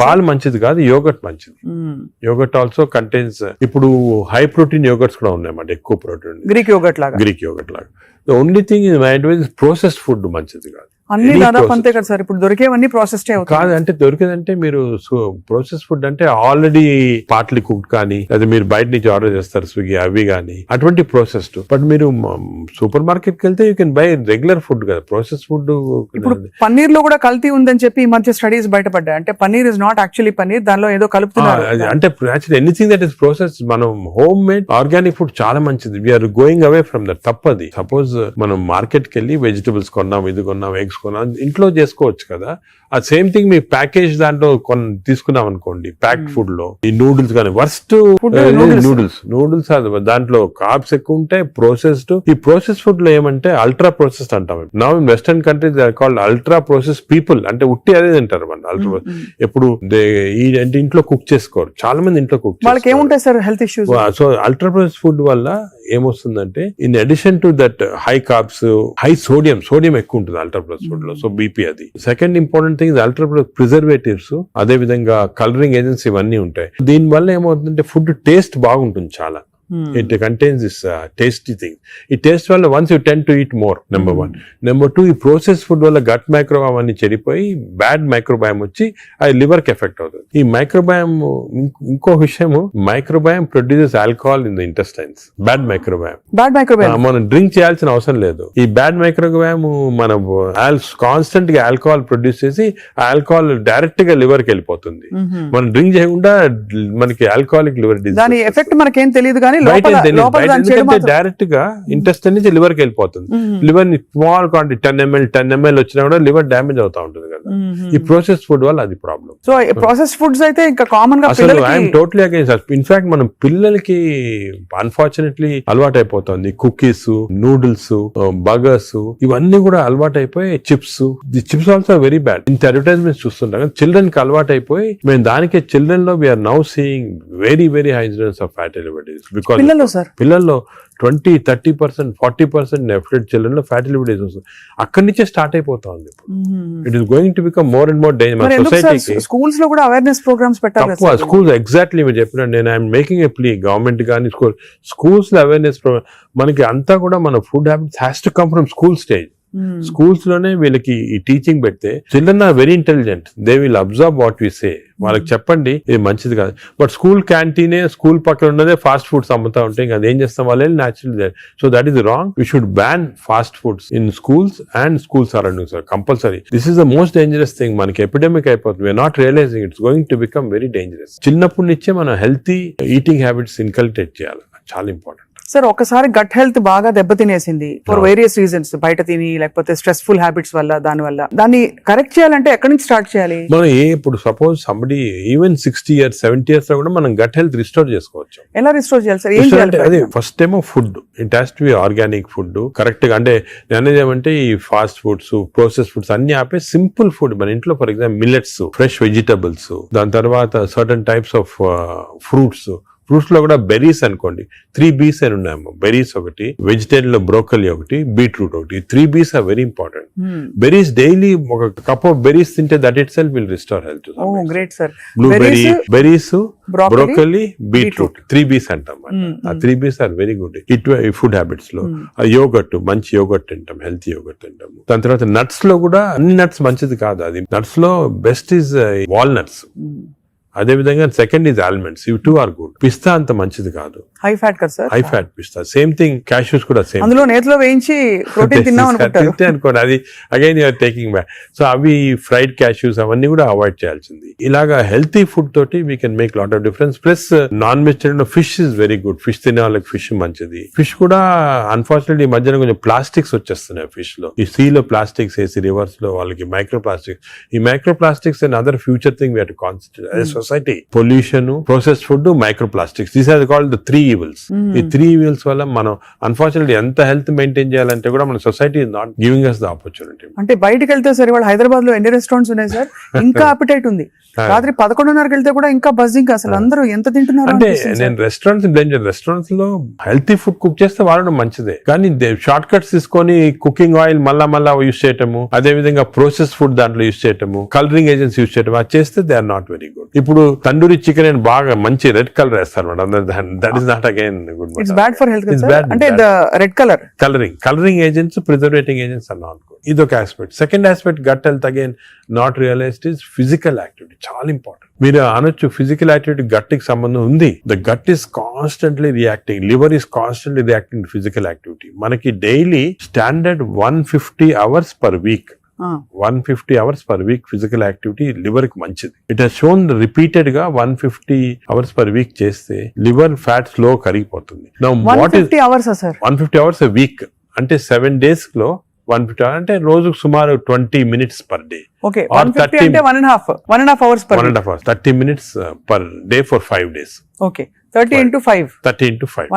పాలు మంచిది కాదు, యోగర్ట్ మంచిది. యోగర్ట్ ఆల్సో కంటైన్స్, ఇప్పుడు హై ప్రోటీన్ యోగర్ట్స్ కూడా ఉన్నాయన్నమాట, ఎక్కువ ప్రోటీన్. గ్రీక్ యోగర్ట్ లాగా. The only thing is my advice is processed food మంచిది కాదు. అన్ని దాదాపు అంతే కదా సార్. ఇప్పుడు దొరికేవన్నీ ప్రాసెస్డ్ కాదు. అంటే దొరికేదంటే మీరు ప్రాసెస్ ఫుడ్ అంటే ఆల్రెడీ పార్ట్లీ కుక్డ్ కానీ, లేదా మీరు బయట నుంచి ఆర్డర్ చేస్తారు స్విగ్గీ అవి కానీ, అటువంటి ప్రాసెస్డ్. బట్ మీరు సూపర్ మార్కెట్ కి వెళ్తే you can by regular food కదా, ప్రాసెస్ ఫుడ్. ఇప్పుడు పన్నీర్ లో కూడా కల్తీ ఉందని చెప్పి ఈ మధ్య స్టడీస్ బయటపడ్డాయి. అంటే paneer is not actually paneer, దానిలో ఏదో కలుపుతున్నారు. అంటే actually anything that is process, మనం హోమ్ మేడ్ ఆర్గానిక్ ఫుడ్ చాలా మంచిది. We're going away from that. తప్పది. సపోజ్ మనం మార్కెట్ కి వెళ్ళి వెజిటబుల్స్ కొన్నాం, ఇది కొన్నాం, ఎగ్స్ ఇంట్లో చేసుకోవచ్చు కదా. ఆ సేమ్ థింగ్ మీ ప్యాకేజ్ దాంట్లో తీసుకున్నాం అనుకోండి, ప్యాక్ ఫుడ్ లో ఈ నూడిల్స్ కానీ వర్స్ట్ నూడిల్స్ దాంట్లో కార్బ్స్ ఎక్కువ ఉంటాయి, ప్రాసెస్డ్. ఈ ప్రాసెస్ ఫుడ్ లో ఏమంటే అల్ట్రా ప్రాసెస్డ్ అంటాం. Now in western countries they are called ultra process people. అంటే ఉట్టి అదే తింటారు మన అల్ట్రా. ఎప్పుడు అంటే ఇంట్లో కుక్ చేసుకోరు చాలా మంది, ఇంట్లో కుక్ చేసుకోరు. సో అల్ట్రా ప్రాసెస్ ఫుడ్ వల్ల ఏమొస్తుందంటే in addition to that high carbs, high sodium ఎక్కువ ఉంటుంది అల్ట్రా ప్రాసెస్ ఫుడ్ లో. సో బీపీ అది. Second important thing ultra preservatives, అదే విధంగా కలరింగ్ ఏజెంట్స్ ఇవన్నీ ఉంటాయి. దీని వల్ల ఏమవుతుందంటే ఫుడ్ టేస్ట్ బాగుంటుంది చాలా. It contains this tasty thing. ఈ టేస్ట్ వల్ల once you tend to eat more, number 1. Number 2, ఈ ప్రాసెస్ ఫుడ్ వల్ల గట్ మైక్రోబయామ్ అన్ని చెడిపోయి బ్యాడ్ మైక్రోబయామ్ వచ్చి అది లివర్ కి ఎఫెక్ట్ అవుతుంది. ఈ మైక్రోబయామ్, ఇంకో విషయం, microbiome produces alcohol in the intestines. Bad microbiome మనం డ్రింక్ చేయాల్సిన అవసరం లేదు. ఈ బ్యాడ్ మైక్రోబయామ్ మనం కాన్స్టెంట్ గా ఆల్కహాల్ ప్రొడ్యూస్ చేసి ఆల్కహాల్ డైరెక్ట్ గా లివర్ కి వెళ్ళిపోతుంది. మనం డ్రింక్ చేయకుండా మనకి ఆల్కహాలిక్ లివర్ డిసీజ్. దాని ఎఫెక్ట్ మనకేం తెలియదు కానీ డైరెక్ట్ గా ఇంటెస్టైన్ నుంచి లివర్ కి వెళ్ళిపోతుంది. లివర్ ని స్మాల్ క్వాంటిటీ 10 ml వచ్చినా కూడా లివర్ డ్యామేజ్ అవుతా ఉంటుంది కదా. ఈ ప్రాసెస్ ఫుడ్ వల్ల అది ప్రాబ్లం. సో ప్రాసెస్ ఫుడ్స్ అయితే ఇంకా కామన్ గా ఐఎమ్ టోటలీ అగైన్స్. ఇన్ఫాక్ట్ మనం పిల్లలకి అన్ఫార్చునేట్లీ అలవాటు అయిపోతుంది. కుకీస్, నూడిల్స్, బర్గర్స్ ఇవన్నీ కూడా అలవాటు అయిపోయి, చిప్స్ ఆల్సో వెరీ బ్యాడ్. ఇంత అడ్వర్టైజ్మెంట్స్ చూస్తుంటాం. చిల్డ్రన్ కి అలవాటు అయిపోయి మేము దానికి చిల్డ్రన్ లో we're now seeing very incidence of fatty liver disease. పిల్లల్లో 20-30%, 40% నెఫ్లెట్ చిల్డ్రన్ లో ఫ్యాటీ లివర్ డిసీజ్ వస్తుంది. అక్కడి నుంచే స్టార్ట్ అయిపోతా ఉంది. It is going to become more and more danger. సొసైటీకి స్కూల్స్ లో కూడా అవేర్నెస్ ప్రోగ్రామ్స్ పెట్టాలి. స్కూల్స్ ఎగ్జాక్ట్లీ మీరు చెప్పినట్టు నేను I'm making a plea, government కానీ స్కూల్స్ లో అవేర్నెస్ ప్రోగ్రామ్. మనకి అంతా కూడా మన food habits has to come from school stage. Schools లోనే వీళ్ళకి ఈ టీచింగ్ పెడితే children are very intelligent, they will observe what we say. వాళ్ళకి చెప్పండి ఇది మంచిది కాదు. బట్ స్కూల్ క్యాంటీనే, స్కూల్ పక్కన ఉన్నదే ఫాస్ట్ ఫుడ్స్ అమ్ముతా ఉంటే ఇంకా అదేం చేస్తాం వాళ్ళు natural. So that is wrong. We should ban fast foods in schools and school surroundings compulsory. This is the most dangerous thing. మనకి ఎపిడమిక్ అయిపోతుంది. We're not realising it's going to become very dangerous. చిన్నప్పటి నుంచే మనం healthy eating habits inculcate చేయాలి. చాలా important. Sir ఒకసారి gut health బాగా దెబ్బతినేసింది ఫర్ వేరియస్ రీజన్స్, బయట తిని లేకపోతే స్ట్రెస్ఫుల్ హ్యాబిట్స్ వల్ల, దాన్ని కరెక్ట్ చేయాలంటే ఎక్కడి నుంచి స్టార్ట్ చేయాలి? మనం ఇప్పుడు suppose somebody even 60 years 70 years లో కూడా మనం గట్ హెల్త్ రిస్టోర్ చేసుకోవచ్చు. ఎలా రిస్టోర్ చేయాలి సార్? ఏం చేయాలి? అదే ఫస్ట్ ఏమో food, it has to be organic food correct గా. అంటే నేను ఏమంటే ఈ ఫాస్ట్ ఫుడ్స్, ప్రాసెస్ ఫుడ్స్ అన్ని ఆపే సింపుల్ ఫుడ్ మన ఇంట్లో, for example millets, fresh vegetables, దాని తర్వాత certain types of fruits fruits లో కూడా బెర్రీస్ అనుకోండి, 3 Bs అని ఉన్నాయమ్మా. బెర్రీస్ ఒకటి, వెజిటేరియన్ లో బ్రోకలీ ఒకటి, బీట్రూట్ ఒకటి. 3 Bs are very important. Berries daily ఒక కప్ ఆఫ్ బెర్రీస్ తింటే that itself will restore health. Great sir. Blueberry, berries, broccoli, broccoli, beetroot, 3 Bs అంటాం. ఆ 3 Bs are very good food habits లో. Yogurt, మంచి yogurt తింటాం, healthy yogurt తింటాం. దాని తర్వాత నట్స్ లో కూడా అన్ని నట్స్ మంచిది కాదు. అది నట్స్ లో బెస్ట్ ఈజ్ వాల్నట్స్. అదే విధంగా సెకండ్ ఈజ్ ఆల్మండ్స్. ఇవి 2 ఆర్ గుడ్. పిస్తా అంత మంచిది కాదు, హై ఫ్యాట్ కదా సార్. హై ఫ్యాట్ పిస్తా. సేమ్ థింగ్ క్యాష్యూస్ కూడా సేమ్. అందులో నేతిలో వేయించి ప్రోటీన్ తిన్నాం అనుకుంటారు. అనుకోండి, అది again you're taking back. So అవి ఫ్రైడ్ క్యాష్యూస్ అవన్నీ కూడా అవాయిడ్ చేయాల్సింది. ఇలాగా హెల్తీ ఫుడ్ తోటి we can make lot of difference. Plus non vegetarian fish is very good. Fish తినే వాళ్ళకి ఫిష్ మంచిది. ఫిష్ కూడా అన్ఫార్చునేట్లీ ఈ మధ్యన కొంచెం ప్లాస్టిక్స్ వచ్చేస్తున్నాయి ఫిష్ లో. ఈ సీ లో ప్లాస్టిక్స్ వేసి రివర్స్ లో వాళ్ళకి మైక్రో ప్లాస్టిక్స్. ఈ micro plastics and other future thing we have to concentrate as society. Pollution, processed food, micro plastics, these are called the 3 evils. ఈ 3 evils వల్ల మనం అన్ఫార్చునేట్లీ ఎంత హెల్త్ మెయింటైన్ చేయాలంటే కూడా మన society is not giving us the opportunity. అంటే బయటకు వెళ్తే సార్ ఇవాళ హైదరాబాద్ లో ఎన్ని రెస్టారెంట్స్ ఉన్నాయి సార్, ఇంకా అపిటైట్ ఉంది. రాత్రి 11:30కి వెళ్తే కూడా ఇంకా బజ్జింగ్. అసలు అందరూ ఎంత తింటున్నారు అంటే నేను రెస్టారెంట్స్ లో హెల్తీ ఫుడ్ కుక్ చేస్తే వాడడం మంచిదే, కానీ షార్ట్ కట్స్ తీసుకొని కుకింగ్ ఆయిల్ మళ్ళా యూస్ చేయటము, అదే విధంగా ప్రాసెస్ ఫుడ్ దాంట్లో యూస్ చేయటము, కలరింగ్ ఏజెంట్స్ యూస్ చేయటం, అది చేస్తే they are not very good. ఇప్పుడు తందూరి చికెన్ అని బాగా మంచి రెడ్ కలర్ వేస్తారు madam. That is not again good. It's bad for health. అంటే red colouring agents, preserving agents are not good. ఇదొక aspect. Second aspect gut health again not realised is physical activity. చాలా important. మీరు అనొచ్చు physical activity gut కి సంబంధం ఉంది. The gut is constantly reacting, liver is constantly reacting to physical activity. మనకి daily standard 150 hours per week. 150 hours per week physical activity liver కి మంచిది. It has shown repeated గా 150 hours per week చేస్తే liver fat slow కరిగిపోతుంది. 150 hours sir, 150 hours a week అంటే 7 days లో 150 hours అంటే రోజుకు సుమారు 20 minutes per day. ఓకే, 150 అంటే 1.5 hours per 1.5 hours, 30 minutes per day for 5 days. Okay, 30 into 5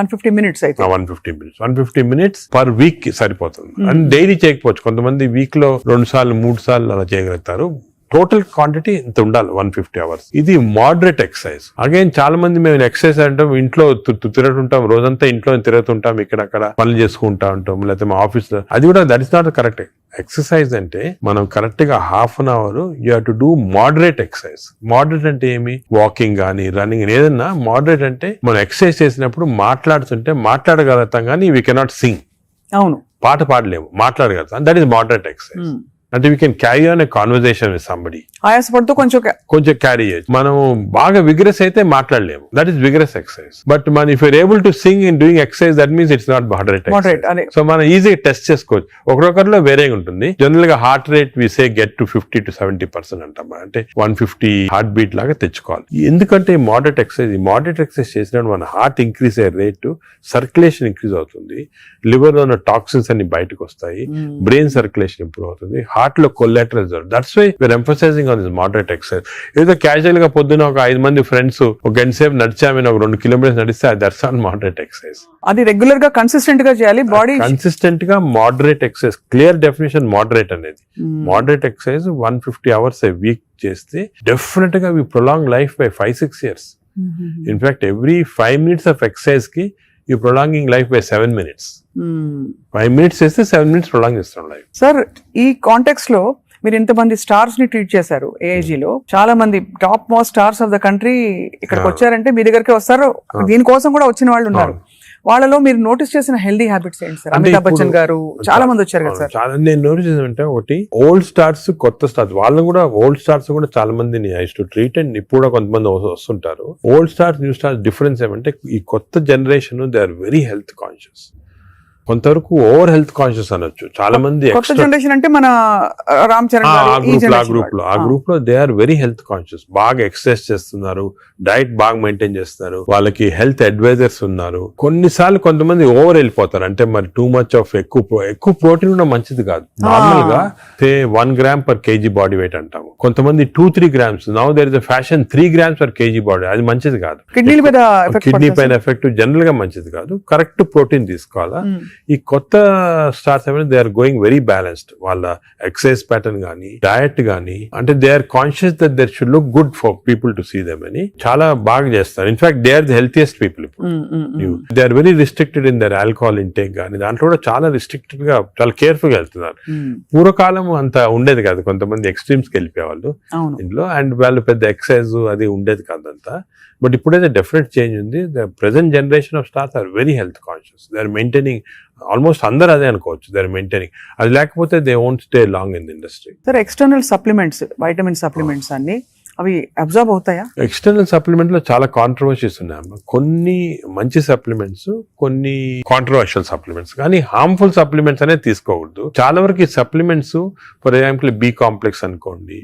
150 minutes అయితే 150 minutes per week కి సరిపోతుంది. అండ్ డైలీ చేయకపోవచ్చు, కొంతమంది వీక్ లో 2 సార్లు 3 సార్లు అలా చేయగలుగుతారు. టోటల్ క్వాంటిటీ ఇంత ఉండాలి 150 hours. ఇది మోడరేట్ ఎక్సర్సైజ్. అగైన్ చాలా మంది మేము ఎక్సర్సైజ్ అంటాం, ఇంట్లో తిరుగుతుంటాం, రోజంతా ఇంట్లో తిరుగుతుంటాం, ఇక్కడక్కడ పనులు చేసుకుంటా ఉంటాం, లేకపోతే మా ఆఫీస్ లో. అది కూడా that is not correct. Exercise అంటే మనం కరెక్ట్ గా ½ an hour you have to do moderate exercise. Moderate అంటే ఏమి? వాకింగ్ కానీ రన్నింగ్, ఏదన్నా మోడరేట్ అంటే మనం ఎక్సర్సైజ్ చేసినప్పుడు మాట్లాడుతుంటే మాట్లాడగలుగుతాం కానీ వీ కెనాట్ సింగ్. అవును, పాట పాడలేము, మాట్లాడగలుగుతాం. That is moderate exercise. అంటే we can carry on a conversation with somebody. ఆయాసపడుతూ కొంచెం క్యారీ చేయొచ్చు. మనం బాగా విగ్రెస్ అయితే మాట్లాడలేము, that is vigorous exercise. But మన if you're able to sing in doing exercise, that means it's not moderate. So మనం ఈజీగా టెస్ట్ చేసుకోవచ్చు. ఒకరొకరిలో వేరేగా ఉంటుంది. జనరల్ గా heart rate we say get to 50 to 70% అంటాం. అంటే 150 హార్ట్ బీట్ లాగా తెచ్చుకోవాలి. ఎందుకంటే మోడరేట్ ఎక్సర్సైజ్ చేసినప్పుడు మన హార్ట్ ఇంక్రీజ్ అయ్యే రేటు, సర్క్యులేషన్ ఇంక్రీజ్ అవుతుంది, లివర్ లో ఉన్న టాక్సిన్స్ అన్ని బయటకు వస్తాయి, బ్రెయిన్ సర్క్యులేషన్ ఇంప్రూవ్ అవుతుంది, హార్ట్ లో collateral. That's why we're emphasising on this moderate exercise. ఏదో క్యాజువల్ గా పొద్దున ఒక 5 మంది ఫ్రెండ్స్ ఒక గంట సేపు నడిచామని ఒక 2 kilometers నడిస్తే దట్స్ నాట్ మోడరేట్ ఎక్సర్సైజ్. అది రెగ్యులర్ గా కన్సిస్టెంట్ గా చేయాలి. బాడీ కన్సిస్టెంట్ గా moderate exercise. Clear definition moderate అనేది. Moderate exercise 150 hours a week చేస్తే డెఫినెట్ గా we prolong life by 5-6 years. In fact every 5 minutes of exercise కి you prolonging life by 7 minutes. 5 minutes చేస్తే 7 minutes prolong చేస్తాం life. Sir, ఈ context లో మీరు ఇంతమంది స్టార్స్ ని ట్రీట్ చేశారు. AIG లో చాలా మంది top most stars of the country ఇక్కడికి వచ్చారంటే మీ దగ్గరికి వస్తారు. దీనికోసం కూడా వచ్చిన వాళ్ళు ఉన్నారు. వాళ్ళలో మీరు నోటీస్ చేసిన హెల్దీ హ్యాబిట్స్ ఏంటి సార్? అమితాబ్ బచ్చన్ గారు చాలా మంది వచ్చారు కదా సార్. చాలా నేను నోటీస్ చేసానంటే, ఒకటి ఓల్డ్ స్టార్స్, కొత్త స్టార్స్. వాళ్ళు కూడా ఓల్డ్ స్టార్స్ కూడా చాలా మందిని ఐ టు ట్రీట్. అండ్ ఇప్పుడు కూడా కొంతమంది వస్తుంటారు. Old stars, new stars difference ఏమంటే, ఈ కొత్త generation they are very health conscious. కొంతవరకు ఓవర్ హెల్త్ కాన్షియస్ అనొచ్చు. చాలా మంది కొత్త జనరేషన్ అంటే మన రామ్ చరణ్ ఆ గ్రూప్ లో they are very health conscious. బాగా ఎక్సర్సైజ్ చేస్తున్నారు, డైట్ బాగా మెయింటైన్ చేస్తున్నారు, వాళ్ళకి హెల్త్ అడ్వైజర్స్ ఉన్నారు. కొన్నిసార్లు కొంతమంది ఓవర్ వెళ్ళిపోతారు. అంటే మరి టూ మచ్ ఆఫ్ ఎక్కువ ప్రోటీన్ కూడా మంచిది కాదు. నార్మల్ గా 1 gram per kg body weight అంటాము. కొంతమంది 2-3 grams. Now there is a fashion 3 grams per kg body. అది మంచిది కాదు. కిడ్నీ పైన ఎఫెక్ట్ జనరల్ గా మంచిది కాదు. కరెక్ట్ ప్రోటీన్ తీసుకోవాలా. ఈ కొత్త స్టార్స్ ఏమైనా they are going very balanced. వాళ్ళ ఎక్సర్సైజ్ ప్యాటర్న్ కానీ డయట్ కానీ అంటే they are conscious that they're should look good for people to see them అని చాలా బాగా చేస్తారు. In fact they are the healthiest people ఇప్పుడు. They are very restricted in their alcohol intake కానీ దాంట్లో కూడా చాలా రిస్ట్రిక్టెడ్ గా చాలా కేర్ఫుల్ గా వెళ్తున్నారు. పూర్వకాలం అంత ఉండేది కాదు, కొంతమంది ఎక్స్ట్రీమ్స్ కి వెళ్ళిపోయేవాళ్ళు ఇంట్లో, అండ్ వాళ్ళు పెద్ద ఎక్సర్సైజ్ అది ఉండేది కాదంతా. బట్ ఇప్పుడైతే డెఫినెట్ చేంజ్ ఉంది. The present generation of stars are very health conscious. They are maintaining almost అందరూ అదే అనుకోవచ్చు. They are maintaining. అది లేకపోతే they won't stay long in the industry. Sir external supplements, vitamin supplements అన్ని అవి observe అవుతాయా? External supplement లో చాలా కాంట్రవర్సీస్ ఉన్నాయి. కొన్ని మంచి సప్లిమెంట్స్, కొన్ని కాంట్రవర్షియల్ సప్లిమెంట్స్, కానీ హార్మ్ఫుల్ సప్లిమెంట్స్ అనేది తీసుకోకూడదు. చాలా వరకు ఈ supplements for example B complex అనుకోండి,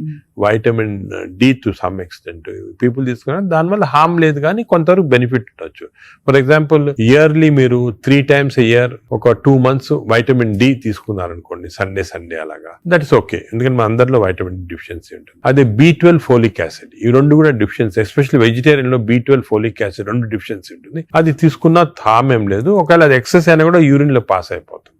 vitamin D to some extent people తీసుకున్నారు, దానివల్ల హార్మ్ లేదు కానీ కొంతవరకు బెనిఫిట్ ఉండొచ్చు. ఫర్ ఎగ్జాంపుల్ ఇయర్లీ మీరు 3 times a year ఒక 2 months వైటమిన్ డి తీసుకున్నారు అనుకోండి, సండే అలాగా, దట్ ఇస్ ఓకే. ఎందుకంటే మన అందరిలో వైటమిన్ డి డెఫిషియన్సీ ఉంటుంది. అదే B12 ఫోలిక్ యాసిడ్, ఈ రెండు కూడా డెఫిషియన్సీ, ఎస్పెషల్లీ వెజిటేరియన్ లో B12 ఫోలిక్ యాసిడ్ రెండు డెఫిషియన్సీ ఉంటుంది. అది తీసుకున్నా హార్మ్ ఏం లేదు. ఒకవేళ అది ఎక్సెస్ అయినా కూడా యూరిన్ లో పాస్ అయిపోతుంది.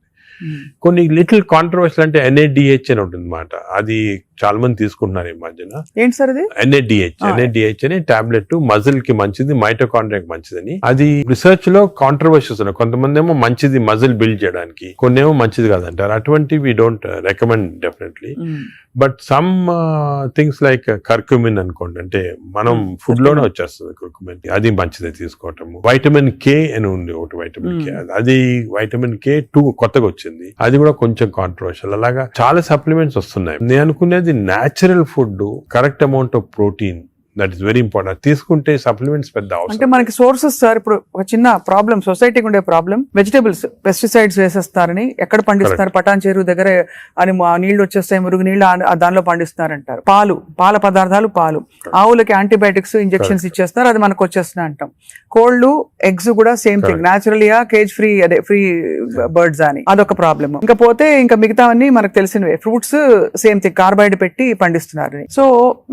కొన్ని లిటిల్ కాంట్రవర్షియల్ అంటే NADH అని ఉంటుంది అన్నమాట. అది చాలా మంది తీసుకుంటున్నారు ఈ మధ్యన. ఏంటి సార్ అది? NADH అనే టాబ్లెట్ మజిల్ కి మంచిది, మైటోకాండ్రియాకి మంచిదని. అది రిసర్చ్ లో కాంట్రవర్షియస్ ఉన్నాయి. కొంతమంది ఏమో మంచిది మజిల్ బిల్డ్ చేయడానికి, కొన్ని ఏమో మంచిది కాదంటారు. అటువంటి we don't recommend definitely. But some things like curcumin అనుకోండి, అంటే మనం ఫుడ్ లోనే వచ్చేస్తుంది కర్క్యూమిన్, అది మంచిదే తీసుకోవటము. వైటమిన్ K అని ఉంది ఒకటి, వైటమిన్ K, అది వైటమిన్ K2 కొత్తగా వచ్చింది, అది కూడా కొంచెం కాంట్రవర్షియల్. అలాగా చాలా సప్లిమెంట్స్ వస్తున్నాయి. నేను అనుకునేది natural food, correct amount of protein, that is very important. తీసుకుంటే సప్లిమెంట్స్ పెద్ద అవసరం. అంటే మనకి సోర్సెస్ సార్, ఇప్పుడు ఒక చిన్న ప్రాబ్లం సొసైటీకి ఉండే ప్రాబ్లం, వెజిటేబుల్స్ పెస్టిసైడ్స్ వేసేస్తారని, ఎక్కడ పండిస్తారు, పటాన్ చెరువు దగ్గర అని నీళ్లు వచ్చేస్తాయి, మురుగు నీళ్లు దానిలో పండిస్తారంటారు. పాల పదార్థాలు, ఆవులకి యాంటీబయాటిక్స్ ఇంజెక్షన్స్ ఇచ్చేస్తారు, అది మనకు వచ్చేస్తున్నాయి అంటాం. కోళ్లు, ఎగ్స్ కూడా సేమ్ థింగ్, న్యాచురల్ గా కేజ్ ఫ్రీ, అదే ఫ్రీ బర్డ్స్ అని, అదొక ప్రాబ్లమ్. ఇంకా పోతే ఇంకా మిగతావన్నీ మనకు తెలిసినవే. ఫ్రూట్స్ సేమ్ థింగ్, కార్బైడ్ పెట్టి పండిస్తున్నారు. సో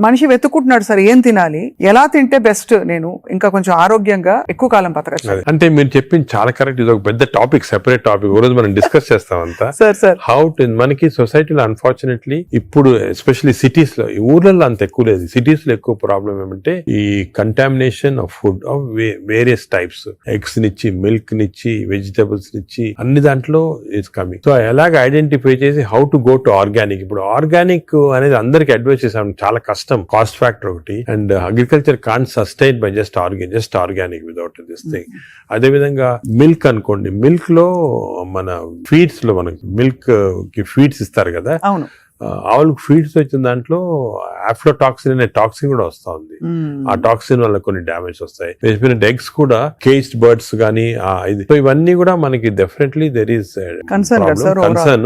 మనిషి వెతుక్కుంటున్నాడు సార్ ఏం తినాలి, ఎలా తింటే బెస్ట్, నేను ఇంకా కొంచెం ఆరోగ్యంగా ఎక్కువ కాలం బతకచ్చు. అంటే మీరు చెప్పింది చాలా కరెక్ట్. ఇది ఒక పెద్ద టాపిక్, సెపరేట్ టాపిక్, ఈ రోజు మనం డిస్కస్ చేస్తాం అంతా. సార్ హౌ టు, మనకి సొసైటీలో అన్ఫార్చునేట్లీ ఇప్పుడు ఎస్పెషల్లీ సిటీస్ లో, ఈ ఊర్లలో అంత ఎక్కువ లేదు, సిటీస్ లో ఎక్కువ ప్రాబ్లం ఏమంటే ఈ contamination of food of various types, eggs నిచ్చి, మిల్క్ నిచ్చి, వెజిటబుల్స్ నిచ్చి, అన్ని దాంట్లో ఇట్స్ కమింగ్. సో ఎలాగ ఐడెంటిఫై చేసి how to go to organic. ఇప్పుడు ఆర్గానిక్ అనేది అందరికి అడ్వైస్ చేసాం, చాలా కష్టం, కాస్ట్ ఫ్యాక్టర్ ఒకటి, and agriculture can't sustain by just organic without this thing. అదే విధంగా మిల్క్ అనుకోండి, మిల్క్ లో మన ఫీడ్స్ లో మనకి మిల్క్ కి ఫీడ్స్ ఇస్తారు కదా, అవును, ఆవులకు ఫీడ్స్ వచ్చిన దాంట్లో ఆఫ్లోటాక్సిన్ అనే టాక్సిన్ కూడా వస్తా ఉంది. ఆ టాక్సిన్ వల్ల కొన్ని డ్యామేజ్ వస్తాయి. ఎగ్స్ కూడా కేజ్డ్ బర్డ్స్ గానీ, సో ఇవన్నీ కూడా మనకి డెఫినెట్లీ దెర్ ఈస్ కన్సర్న్.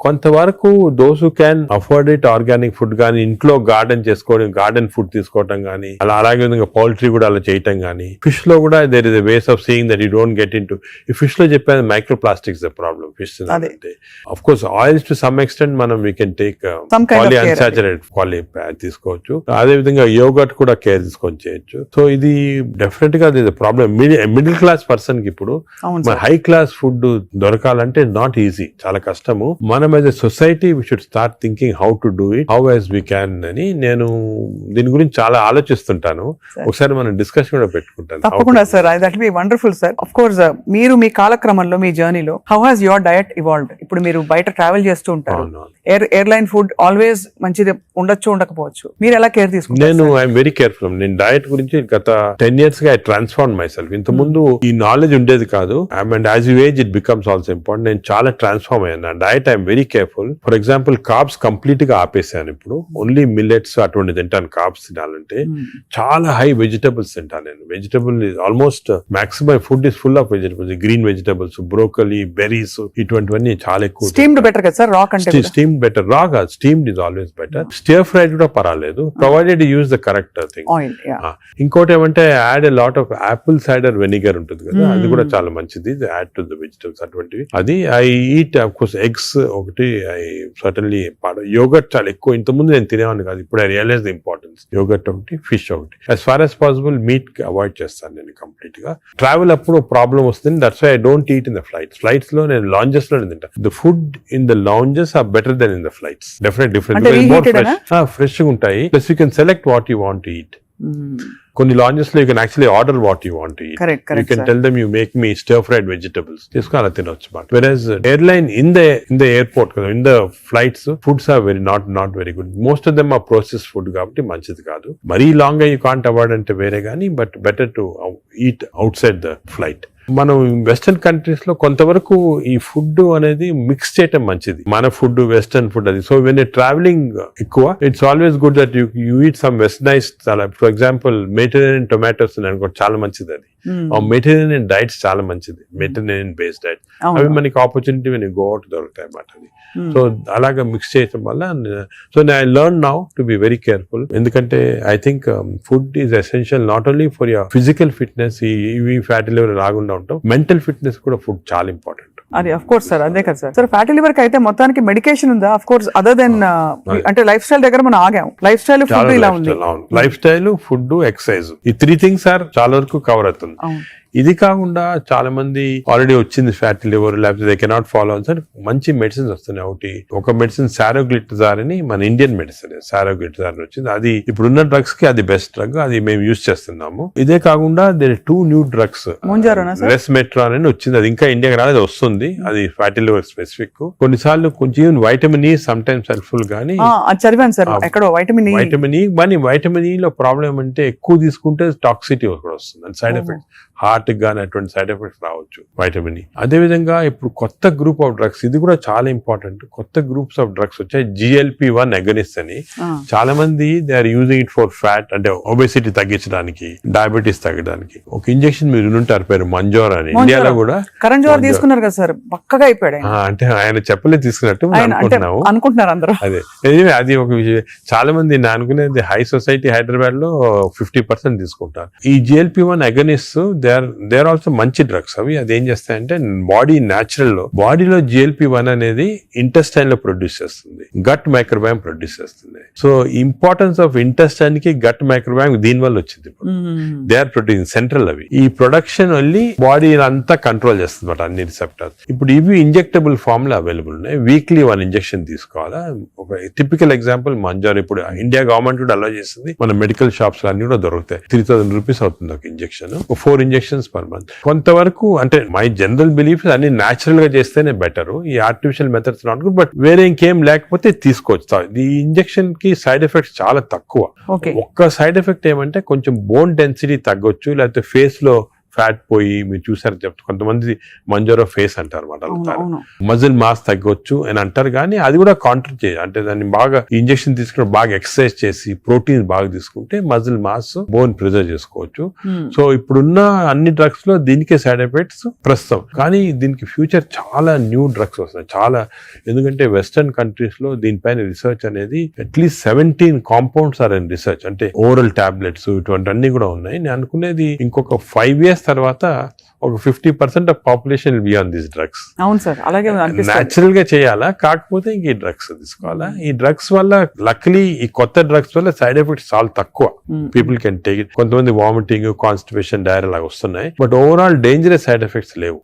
కొంతవరకు those who can afford it, organic food గానీ, ఇంట్లో గార్డెన్ చేసుకోవడం, గార్డెన్ ఫుడ్ తీసుకోవటం గానీ, అలాగే విధంగా పౌల్ట్రీ కూడా అలా చేయటం గానీ. ఫిష్ లో కూడా there is a ways of seeing that you don't get in to. ఈ ఫిష్ లో చెప్పేది మైక్రో ప్లాస్టిక్స్ ప్రాబ్లమ్. ఫిష్ అంటే of course oils to some extent మనం వీ కెన్ టేక్ పాలిఅన్సాచురేటెడ్ తీసుకోవచ్చు. అదే విధంగా యోగట్ కూడా కేర్ తీసుకొని చేయొచ్చు. సో ఇది డెఫినెట్ గా ప్రాబ్లం. మిడిల్ క్లాస్ పర్సన్ కి ఇప్పుడు హై క్లాస్ ఫుడ్ దొరకాలంటే నాట్ ఈజీ, చాలా కష్టము. మనం as a society we should start thinking how to do it, how as we can అని నేను దీని గురించి చాలా ఆలోచిస్తుంటాను. ఒకసారి మనం డిస్కషన్ కూడా పెట్టుకుంటాను. తప్పకుండా sir, that be wonderful sir. Of course మీరు మీ కాలక్రమంలో, మీ జర్నీలో how has your diet evolved? ఇప్పుడు మీరు బయట ట్రావెల్ చేస్తూ ఉంటారు, ఎయిర్లైన్ ఫుడ్ ఆల్వేస్ మంచిది ఉండొచ్చు, ఉండకపోవచ్చు, మీరు ఎలా కేర్ తీసుకుంటారు? నేను ఐఎమ్ వెరీ కేర్ఫుల్. నేను డయట్ గురించి గత 10 years గా ఐ ట్రాన్స్ఫార్మ్ మై సెల్ఫ్. ఇంత ముందు ఈ నాలెడ్జ్ ఉండేది కాదు, and as you age it becomes also important. నేను చాలా ట్రాన్స్ఫార్మ్ అయ్యాను. Diet I'm very careful. For example carbs complete గా ఆపేసాను. ఇప్పుడు ఓన్లీ మిల్లెట్స్ అటువంటి తింటాను. కార్బ్స్ తినాలంటే చాలా హై వెజిటబుల్స్ తింటాను నేను. Vegetable almost maximum food is full of vegetables, green vegetables, broccoli, berries, ఇటువంటివన్నీ చాలా ఎక్కువ. స్టీమ్డ్ బెటర్ కదా సార్, రా కంటే స్టీమ్ బెటర్. రాగా steamed is always better. Stir fried కూడా పర్వాలేదు, provided use the correct thing. Oil. ఇంకోటి ఏమంటే add a lot of Apple cider vinegar ఉంటుంది కదా, అది కూడా చాలా మంచిది, యాడ్ టు ద వెజిటబుల్స్ అటువంటివి. అది I eat of course eggs ఒకటి, ఐ సర్టన్లీ యోగర్ట్ చాలా ఎక్కువ. ఇంతకుముందు నేను తినేవాడిని కాదు, ఇప్పుడు I realise the importance. Yogurt ఒకటి, ఫిష్ ఒకటి. As far as possible meat avoid చేస్తాను నేను కంప్లీట్ గా. ట్రావెల్ అప్పుడు ప్రాబ్లమ్ వస్తుంది, that's why I don't eat in the flights లో నేను లాంజెస్ లో తింటా. The food in the lounges are better than in the flights, definite different fresh ఉంటాయి. Plus you can select what you want to eat. కొన్ని lounges లో you can actually order what you want to eat. You can tell them you make me stir fried vegetables, తీసుకుని అలా తినొచ్చు. But versus airline in the airport కదా, in the flights foods are very not very good. Most of them are process food కాబట్టి మంచిది కాదు. మరీ long గా you can't avoid అంటే వేరే కానీ, but better to eat out side the flight. మనం వెస్టర్న్ కంట్రీస్ లో కొంతవరకు ఈ ఫుడ్ అనేది మిక్స్ చేయటం మంచిది, మన ఫుడ్ వెస్టర్న్ ఫుడ్ అది. సో వెన్ ట్రావెలింగ్ ఎక్కువ, it's always good that you eat some westernise. For example Mediterranean tomatoes అనుకో, చాలా మంచిది అది. మెడిటరేనియన్ డైట్స్ చాలా మంచిది, మెడిటరేనియన్ బేస్డ్ డైట్. అవి మనకి ఆపర్చునిటీ వెన్ గో అవుట్ దొరుకుతాయి అన్నమాట అది. సో అలాగా మిక్స్ చేయటం వల్ల, so I learn now to be very careful. ఎందుకంటే I think food is essential not only for your physical fitness, ఈ ఫ్యాటీ లివర్ రాకుండా ఉంటాం, మెంటల్ ఫిట్నెస్ కూడా ఫుడ్ చాలా ఇంపార్టెంట్. అది అఫ్ కోర్స్ సార్, అదే కదా సార్. ఫ్యాటీ లివర్ కి అయితే మొత్తానికి మెడికేషన్ ఉందా? అఫ్ కోర్స్ అదర్ దెన్ అంటే లైఫ్ స్టైల్ దగ్గర మనం ఆగాం. లైఫ్ స్టైల్ ఫుడ్ ఇలా ఉంది. లైఫ్ స్టైల్, ఫుడ్, ఎక్సర్సైజ్, ఈ 3 things ఆర్ చాలా వరకు కవర్ అవుతుంది. ఇది కాకుండా చాలా మంది ఆల్రెడీ వచ్చింది ఫ్యాటీ లివర్, లేకపోతే దే కెనాట్ ఫాలో అని మంచి మెడిసిన్స్ వస్తున్నాయి. ఒకటి ఒక మెడిసిన్ సారోగ్లిటజార్ అని, మన ఇండియన్ మెడిసిన్ సారోగ్లిటజార్ వచ్చింది. అది ఇప్పుడున్న డ్రగ్స్ కి అది బెస్ట్ డ్రగ్, అది మేము యూజ్ చేస్తున్నాము. ఇదే కాకుండా దేర్ 2 new drugs, రెస్మెట్రాన్ అని వచ్చింది, అది ఇంకా ఇండియాకి రాలేదు, వస్తుంది. అది ఫ్యాటీ లివర్ స్పెసిఫిక్. కొన్నిసార్లు కొంచెం vitamin E some times helpful గానీ, చదివాను సార్ ఎక్కడో వైటమిన్ ఈ. కానీ వైటమిన్ ఈ లో ప్రాబ్లం అంటే ఎక్కువ తీసుకుంటే టాక్సిటీ కూడా వస్తుంది, అండ్ సైడ్ ఎఫెక్ట్, హార్ట్ గానీ అటువంటి సైడ్ ఎఫెక్ట్స్ రావచ్చు వైటమిన్ ఈ. అదే విధంగా ఇప్పుడు కొత్త గ్రూప్ ఆఫ్ డ్రగ్స్, ఇది కూడా చాలా ఇంపార్టెంట్. కొత్త గ్రూప్స్ ఆఫ్ డ్రగ్స్ వచ్చాయి, GLP-1 అగనిస్ట్ అని. చాలా మంది they are using it for fat, అంటే ఒబెసిటీ తగ్గించడానికి, డయాబెటీస్ తగ్గడానికి. ఒక ఇంజెక్షన్ మీరు వినుంటారు, పేరు మంజోర్ అని. ఇండియాలో కూడా కరణ్ జోహర్ తీసుకున్నారు కదా సార్, పక్కగా అయిపోయాడు. అంటే ఆయన చెప్పలే తీసుకున్నట్టు అనుకుంటున్నారు అందరూ. అదే అది ఒక విషయం. చాలా మంది నేను అనుకునేది హై సొసైటీ హైదరాబాద్ లో 50% తీసుకుంటారు ఈ GLP-1 agonist. They are also మంచి డ్రగ్స్ అవి. అది ఏం చేస్తాయంటే బాడీ న్యాచురల్ లో, బాడీలో GLP-1 అనేది ఇంటెస్టైన్ లో ప్రొడ్యూస్ చేస్తుంది, గట్ మైక్రోబయామ్ ప్రొడ్యూస్ చేస్తుంది. సో ఇంపార్టెన్స్ ఆఫ్ ఇంటెస్టైన్ కి గట్ మైక్రోబయామ్ దీని వల్ల వచ్చింది. దే ఆర్ ప్రొడ్యూసింగ్ సెంట్రల్, అవి ఈ ప్రొడక్షన్ వెళ్ళి బాడీ అంతా కంట్రోల్ చేస్తుంది అన్నమాట, అన్ని రిసెప్టర్స్. ఇప్పుడు ఇవి ఇంజెక్టబుల్ ఫామ్ లో అవైలబుల్ ఉన్నాయి, వీక్లీ 1 ఇంజెక్షన్ తీసుకోవాలా. ఒక టిపికల్ ఎగ్జాంపుల్ మంజోర్, ఇప్పుడు ఇండియా గవర్నమెంట్ కూడా అలో చేస్తుంది, మన మెడికల్ షాప్స్ అన్ని కూడా దొరుకుతాయి. 3000 రూపీస్ అవుతుంది ఒక ఇంజెక్షన్, 4 ఇంజెక్షన్స్ పర్ మంత్. కొంతవరకు అంటే మై జనరల్ బిలీఫ్ అన్ని న్యాచురల్ గా చేస్తేనే బెటర్, ఈ artificial methods not good. But వేరే ఇంకేం లేకపోతే తీసుకోవచ్చు. ఈ ఇంజెక్షన్ కి సైడ్ ఎఫెక్ట్స్ చాలా తక్కువ. ఒక్క సైడ్ ఎఫెక్ట్ ఏమంటే కొంచెం బోన్ డెన్సిటీ తగ్గొచ్చు, లేకపోతే ఫేస్ లో ఫ్యాట్ పోయి, మీరు చూసారు చెప్తా కొంతమంది మంజోరో ఫేస్ అంటారు అన్నమాట, మజిల్ మాస్ తగ్గొచ్చు అని అంటారు. కానీ అది కూడా కాంట్రీ చేయాలి, అంటే దాన్ని బాగా ఇంజెక్షన్ తీసుకుని బాగా ఎక్సర్సైజ్ చేసి ప్రోటీన్స్ బాగా తీసుకుంటే మజిల్ మాస్, బోన్ ప్రిజర్వ్ చేసుకోవచ్చు. సో ఇప్పుడున్న అన్ని డ్రగ్స్ లో దీనికే సైడ్ ఎఫెక్ట్స్ ప్రస్తుతం. కానీ దీనికి ఫ్యూచర్ చాలా న్యూ డ్రగ్స్ వస్తున్నాయి చాలా. ఎందుకంటే వెస్టర్న్ కంట్రీస్ లో దీనిపైన రీసెర్చ్ అనేది at least 17 compounds are in research, అంటే ఓరల్ టాబ్లెట్స్ ఇటువంటి అన్ని కూడా ఉన్నాయి. నేను అనుకునేది ఇంకొక 5 years తర్వాత ఒక 50% of population will be on these drugs. అవును సార్, అలాగే న్యాచురల్ గా చేయాలా, కాకపోతే ఇంక ఈ డ్రగ్స్ తీసుకోవాలా. ఈ డ్రగ్స్ వల్ల లక్లీ ఈ కొత్త డ్రగ్స్ వల్ల సైడ్ ఎఫెక్ట్స్ చాలా తక్కువ, పీపుల్ కెన్ టేక్ ఇట్. కొంతమంది వామిటింగ్, కాన్స్టిపేషన్, డైరియా లాగా వస్తున్నాయి, but overall dangerous side effects లేవు.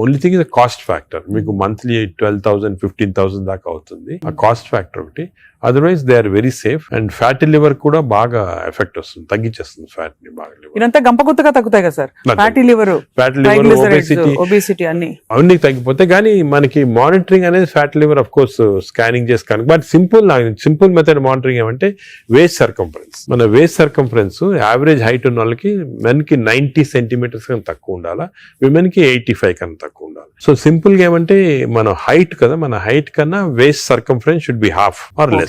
Only thing is cost factor. మీకు మంత్లీ 12,000 15,000 దాకా అవుతుంది, ఆ కాస్ట్ ఫ్యాక్టర్ ఒకటి. Otherwise they are very safe. And fatty liver కూడా బాగా ఎఫెక్ట్ వస్తుంది, తగ్గించేస్తుంది ఫ్యాట్ ని బాగా. ఇదంతా గంపగుత్తగా తగ్గుతాయి కదా సార్, ఫ్యాటీ లివర్, ఒబేసిటీ అన్ని తగ్గిపోతాయి. కానీ మనకి మానిటరింగ్ అనేది fatty liver of course scanning చేసి కనుక, బట్ సింపుల్ మెథడ్ మానిటరింగ్ ఏమంటే వేస్ట్ సర్కంఫరెన్స్. మన వేస్ట్ సర్కంఫరెన్స్ యావరేజ్ హైట్ ఉన్న వాళ్ళకి మెన్ కి 90 centimeters కన్నా తక్కువ ఉండాలా, విమెన్ కి 85 కన్నా తక్కువ ఉండాలి. సో సింపుల్ గా ఏమంటే మన హైట్ కదా, మన హైట్ కన్నా waist circumference should be half or less.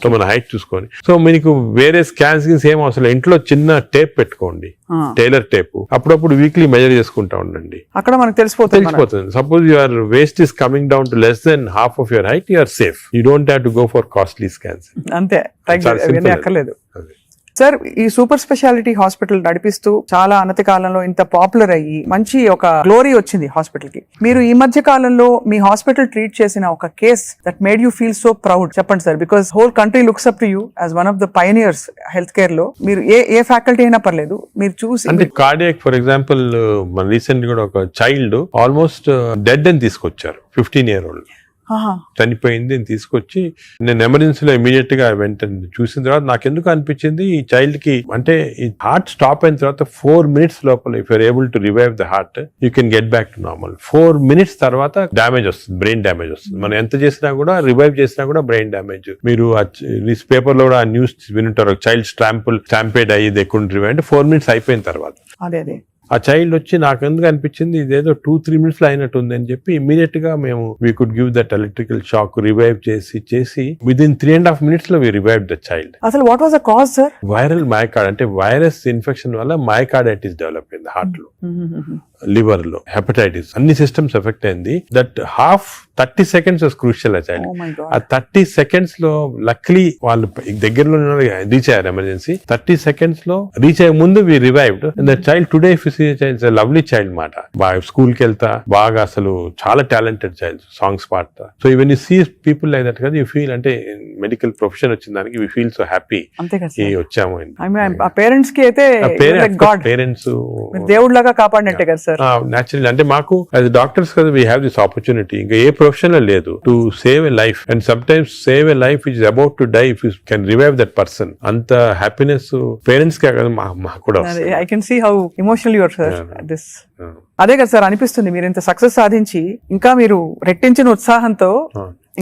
So మన హైట్ చూసుకొని, సో మీకు వేరే స్కాన్స్ ఏం అవసరం, ఇంట్లో చిన్న టేప్ పెట్టుకోండి, టైలర్ టేప్, అప్పుడప్పుడు వీక్లీ మెజర్ చేసుకుంటా ఉండండి, అక్కడ మనకు తెలిసిపోతుంది. Suppose your waist is coming down to less than half of your height, you're safe. You don't have to go for costly scans. అంతే, అక్కర్లేదు. సార్, ఈ సూపర్ స్పెషాలిటీ హాస్పిటల్ నడిపిస్తూ చాలా అనతి కాలంలో ఇంత పాపులర్ అయ్యి మంచి ఒక గ్లోరీ వచ్చింది హాస్పిటల్ కి. మీరు ఈ మధ్య కాలంలో మీ హాస్పిటల్ ట్రీట్ చేసిన ఒక case that made you feel so proud చెప్పండి sir, because whole country looks up to you as one of the pioneers health care లో. మీరు ఏ ఫ్యాకల్టీ అయినా పర్లేదు, మీరు చూసి. అంటే కార్డియాక్ ఫర్ ఎగ్జాంపుల్, మన రీసెంట్ కూడా ఒక చైల్డ్ ఆల్మోస్ట్ డెడ్ అని తీసుకొచ్చారు, 15 year old చనిపోయింది అని తీసుకొచ్చి నేను ఎమర్జెన్సీలో ఇమీడియట్ గా వెంటనే చూసిన తర్వాత నాకు ఎందుకు అనిపించింది, ఈ చైల్డ్ కి అంటే ఈ హార్ట్ స్టాప్ అయిన తర్వాత 4 minutes లోపల if you're able to revive the heart you can get back to normal. 4 minutes తర్వాత డ్యామేజ్ వస్తుంది, బ్రెయిన్ డ్యామేజ్ వస్తుంది. మనం ఎంత చేసినా కూడా, రివైవ్ చేసినా కూడా బ్రెయిన్ డ్యామేజ్. మీరు న్యూస్ పేపర్ లో కూడా ఆ న్యూస్ వినుంటారు, చైల్డ్ స్టాంపేడ్ అయ్యి ఎక్కువ రివైవ్ అంటే 4 minutes అయిపోయిన తర్వాత. అదే ఆ చైల్డ్ వచ్చి నాకు ఎందుకు అనిపించింది ఇదేదో 2-3 minutes లో అయినట్టు ఉంది అని చెప్పి ఇమీడియట్ గా మేము we could give that electrical shock, revive చేసి విదిన్ 3.5 minutes లో వి రివైవ్ ద చైల్డ్. అసలు what was the cause sir? Viral myocard అంటే వైరస్ ఇన్ఫెక్షన్ వల్ల మయోకార్డైటిస్ డెవలప్ అయింది హార్ట్ లో, లివర్ లో, హెపటైటిస్, అన్ని సిస్టమ్స్ ఎఫెక్ట్ అయింది. That 30 seconds was crucial. ఆ చైల్డ్ ఆ 30 seconds లో లక్లీ వాళ్ళు దగ్గరలో రీచ్ అయ్యారు ఎమర్జెన్సీ. 30 seconds లో రీచ్ అయ్యే ముందు we revived. That child today child lovely child మాట, బాగా స్కూల్ కి వెళ్తా, బాగా అసలు చాలా టాలెంటెడ్ చైల్డ్, సాంగ్స్ పాడతా. So even you see people like that కదా, యూ ఫీల్ అంటే మెడికల్ ప్రొఫెషన్ వచ్చిన దానికి వి ఫీల్ సో హ్యాపీ వచ్చాము. పేరెంట్స్ కి అయితే పేరెంట్స్ దేవుడిలాగా కాపాడినట్టే కదా సార్. నేచురల్ అంటే మాకు యాజ్ డాక్టర్స్ కదా వీ హ్యావ్ దిస్ ఆపర్చునిటీ, ఇంకా ఏ ప్రొఫెషన్ లేదు, to save a life. And sometimes save a life is about to die, if you can revive that person. అంత హ్యాపీనెస్ పేరెంట్స్ కే కదా మాకు కూడా. I can see how emotional you are sir this. అదే కదా sir అనిపిస్తుంది, మీరు ఇంత సక్సెస్ సాధించి ఇంకా మీరు రెట్టించిన ఉత్సాహంతో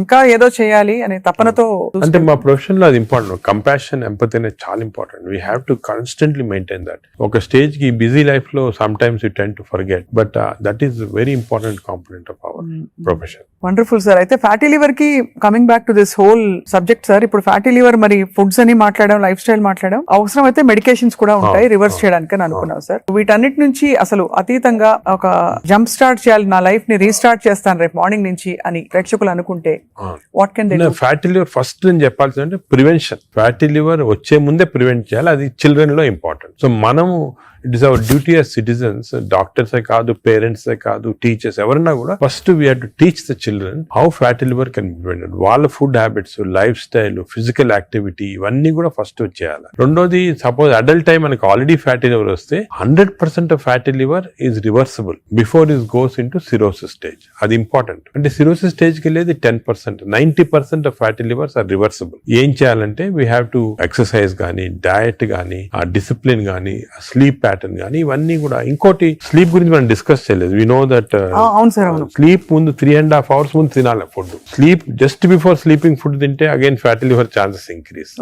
ఇంకా ఏదో చేయాలి అనే తపనతో. అంటే మా ప్రొఫెషన్ లో అది ఇంపార్టెంట్, కంపాషన్, ఎంపతి అనేది చాలా important. We have to constantly maintain that. ఒక స్టేజ్ కి బిజీ లైఫ్ లో some times you tend to forget, but that is very important component of our profession. Wonderful sir. అయితే fatty liver కి coming back to this whole subject sir, ఇప్పుడు fatty liver మరి foods అని మాట్లాడడం, life style మాట్లాడడం, అవసరం అయితే medications కూడా ఉంటాయి రివర్స్ చేయడానికి అని అనుకున్నాం సార్. వీటన్నిటి నుంచి అసలు అతీతంగా ఒక జంప్ స్టార్ట్ చేయాలి, నా లైఫ్ ని రీస్టార్ట్ చేస్తాను రేపు మార్నింగ్ నుంచి అని ప్రేక్షకులు అనుకుంటే what can they do? Fatty liver first నేను చెప్పాల్సిందంటే ప్రివెన్షన్. ఫ్యాటీ లివర్ వచ్చే ముందే ప్రివెంట్ చేయాలి, అది చిల్డ్రన్ లో ఇంపార్టెంట్. సో మనము it is our duty as citizens, డాక్టర్సే కాదు, పేరెంట్సే కాదు, టీచర్స్ ఎవరన్నా కూడా first we have to teach the children how fatty liver can be prevented. వాళ్ళ food habits, lifestyle, physical activity ఇవన్నీ కూడా ఫస్ట్ చేయాలి. రెండోది, సపోజ్ అడల్ట్ టైం మనకి ఆల్రెడీ ఫ్యాటీ లివర్ వస్తే 100% of fatty liver is reversible before is goes into cirrhosis stage. అది important. అంటే cirrhosis stage కి వెళ్ళేది 10%, 90% of fatty livers are reversible. ఏం చేయాలంటే వీ హ్యావ్ టు ఎక్సర్సైజ్ కానీ, డయట్ కానీ, ఆ డిసిప్లిన్ కానీ, స్లీప్ ప్యాటర్న్ కానీ, ఇవన్నీ కూడా. ఇంకోటి, స్లీప్ గురించి మనం డిస్కస్ చేయలేదు. వి నో దట్ స్లీప్ ముందు 3.5 hours ముందు తినాలి food. Sleep just before sleeping food తింటే again fatty liver chances increase,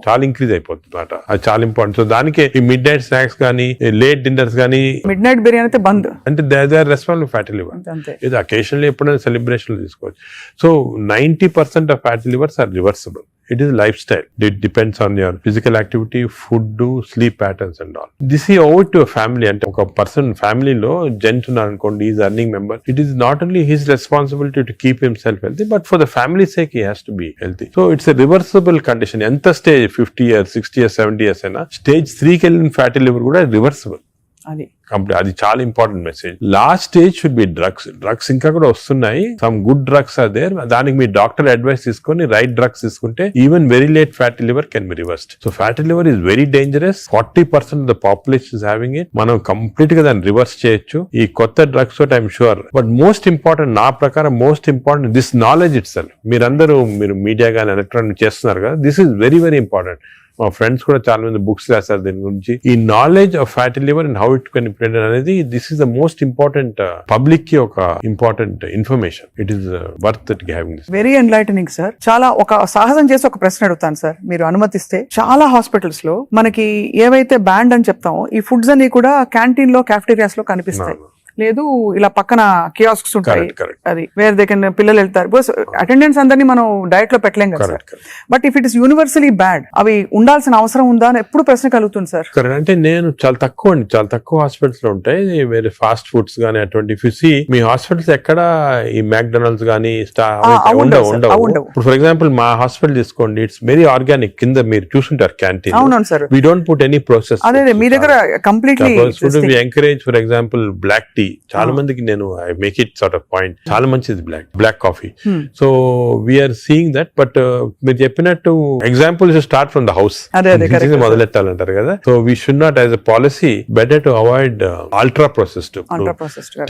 చాలా ఇంక్రీజ్ అయిపోతుంది అన్నమాట. అది చాలా ఇంపార్టెంట్. సో దానికి ఈ మిడ్ నైట్ స్నాక్స్ కానీ, లేట్ డిన్నర్స్ కానీ, మిడ్ నైట్ బిర్యానీ అయితే బంద్, అంటే they are responsible fatty liver. ఇది అకేషనల్లీ ఎప్పుడైనా సెలబ్రేషన్ తీసుకోవచ్చు. So 90% of fatty livers are reversible. It is lifestyle. It depends on your physical activity, food, sleep patterns and all. This is over to a family. And a person family lo gent unnarukondi, is earning member. It is not only his responsibility to keep himself healthy, but for the family's sake he has to be healthy. So it's a reversible condition. Enta stage 50 years, 60 years, 70 years aina stage 3 ki ellin fatty liver kuda reversible. అది చాలా important message. Last stage should be drugs ఇంకా కూడా వస్తున్నాయి. Some good drugs are there. దానికి మీ doctor advice తీసుకొని right drugs తీసుకుంటే even very late fatty liver can be reversed. So fatty liver is very dangerous. 40% of the population is having it. మనం complete గా దాన్ని రివర్స్ చేయొచ్చు ఈ కొత్త డ్రగ్స్ తోటి, I'm sure. But most important, నా ప్రకారం most important this knowledge it self. మీరు మీడియా గానీ ఎలక్ట్రానిక్ చేస్తున్నారు కదా, this is very very important. మా ఫ్రెండ్స్ కూడా చాలా మంది బుక్స్ రాశారు దీని గురించి. ఈ knowledge of fatty liver and how it can prevent అనేది, this is the most important public కి ఒక important information. It is worth it having this. Very enlightening sir. చాలా ఒక సాహసం చేసి ఒక ప్రశ్న అడుగుతాను సార్, మీరు అనుమతిస్తే. చాలా హాస్పిటల్స్ లో మనకి ఏవైతే బ్యాండ్ అని చెప్తామో ఈ ఫుడ్స్ అన్ని కూడా క్యాంటీన్ లో, క్యాఫ్టేరియాస్ లో కనిపిస్తాయి. లేదు ఇలా పక్కన కియాస్క్స్ ఉంటాయి, Correct, correct. అది వేర్ దే కెన్ పిల్లలు వెళ్తారు. బికాస్ అటెండెన్స్ అందరినీ మనం డైట్ లో పెట్టలేం కదా sir. Correct, but if it is universally bad, అవి ఉండాల్సిన అవసరం ఉందా అని ఎప్పుడు ప్రశ్న కలుగుతుంది సార్. కరెక్ట్. అంటే నేను చాలా తక్కువ హాస్పిటల్స్ లో ఉంటాయి వేరే ఫాస్ట్ ఫుడ్స్ గానీ అటువంటి ఫిసి. మీ హాస్పిటల్స్ ఎక్కడ ఈ మ్యాక్డొనాల్డ్స్ గానీ ఉండవు sir, ఉండవు. ఉండవు. ఇప్పుడు ఫర్ ఎగ్జాంపుల్ మా హాస్పిటల్ తీసుకోండి, ఇట్స్ వెరీ ఆర్గానిక్. కింద మీరు చూసుంటారు క్యాంటీన్, అవునవును sir. We don't put any process. అదే మీ దగ్గర completely we encourage. For example black tea, చాలా మందికి నేను I make it sort of point, చాలా మంచిది black coffee. So we are seeing that. But మీరు చెప్పినట్టు example start from the house మొదలెట్టాలంటారు కదా. So we should not as a policy better to avoid ultra processed.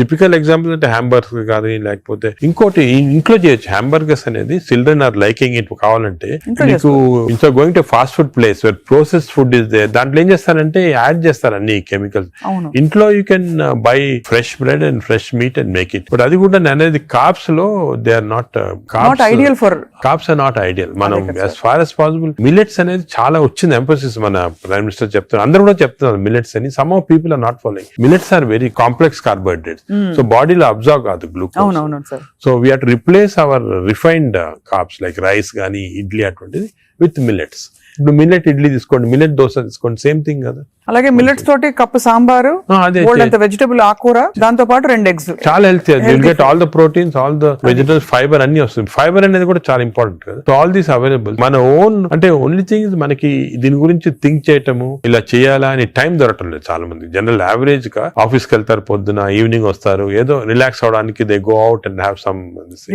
Typical example అంటే hamburger కానీ, లేకపోతే ఇంకోటి ఇంట్లో చేయొచ్చు. హ్యాంబర్గర్స్ అనేది చిల్డ్రన్ ఆర్ లైకింగ్ ఇట్. కావాలంటే మీకు ఇంట్లో going to fast food place where processed food is there, దాంట్లో ఏం చేస్తారంటే యాడ్ చేస్తారు అన్ని కెమికల్స్. ఇంట్లో you can buy fresh bread and fresh meat and make it. But అది కూడా అనేది కార్బ్స్ లో they are not ideal for carbs are not ideal. మనం as far as possible millets అనేది చాలా వచ్చింది ఎంఫోసిస్. మన ప్రైమ్ మినిస్టర్ చెప్తున్నారు, అందరూ కూడా చెప్తున్నారు మిల్లెట్స్ అని. Some of people are not following. Millets are very complex carbohydrates, so బాడీలో అబ్జర్వ్ కాదు glucose. So we have to replace our refined carbs like rice కానీ ఇడ్లీ అటువంటిది విత్ మిల్లెట్స్. ఇప్పుడు మిల్లెట్ ఇడ్లీ తీసుకోండి, మిల్లెట్ దోశ తీసుకోండి, సేమ్ థింగ్ కదా. అలాగే మిల్లెట్స్ తోటి కప్పు సాంబారు, వెజిటబుల్ ఆకుకూర, దాంతో పాటు 2 eggs, చాలా healthy. You'll get all the proteins, all the vegetables, fibre అన్ని వస్తుంది. ఫైబర్ అనేది కూడా చాలా ఇంపార్టెంట్ కదా. So all these available. మన ఓన్ అంటే ఓన్లీ థింగ్ మనకి దీని గురించి థింక్ చేయటము, ఇలా చేయాలా అని టైం దొరకటం లేదు చాలా మంది. జనరల్ యావరేజ్ గా ఆఫీస్ కి వెళ్తారు, పొద్దున ఈవినింగ్ వస్తారు, ఏదో రిలాక్స్ అవడానికి they go out and have some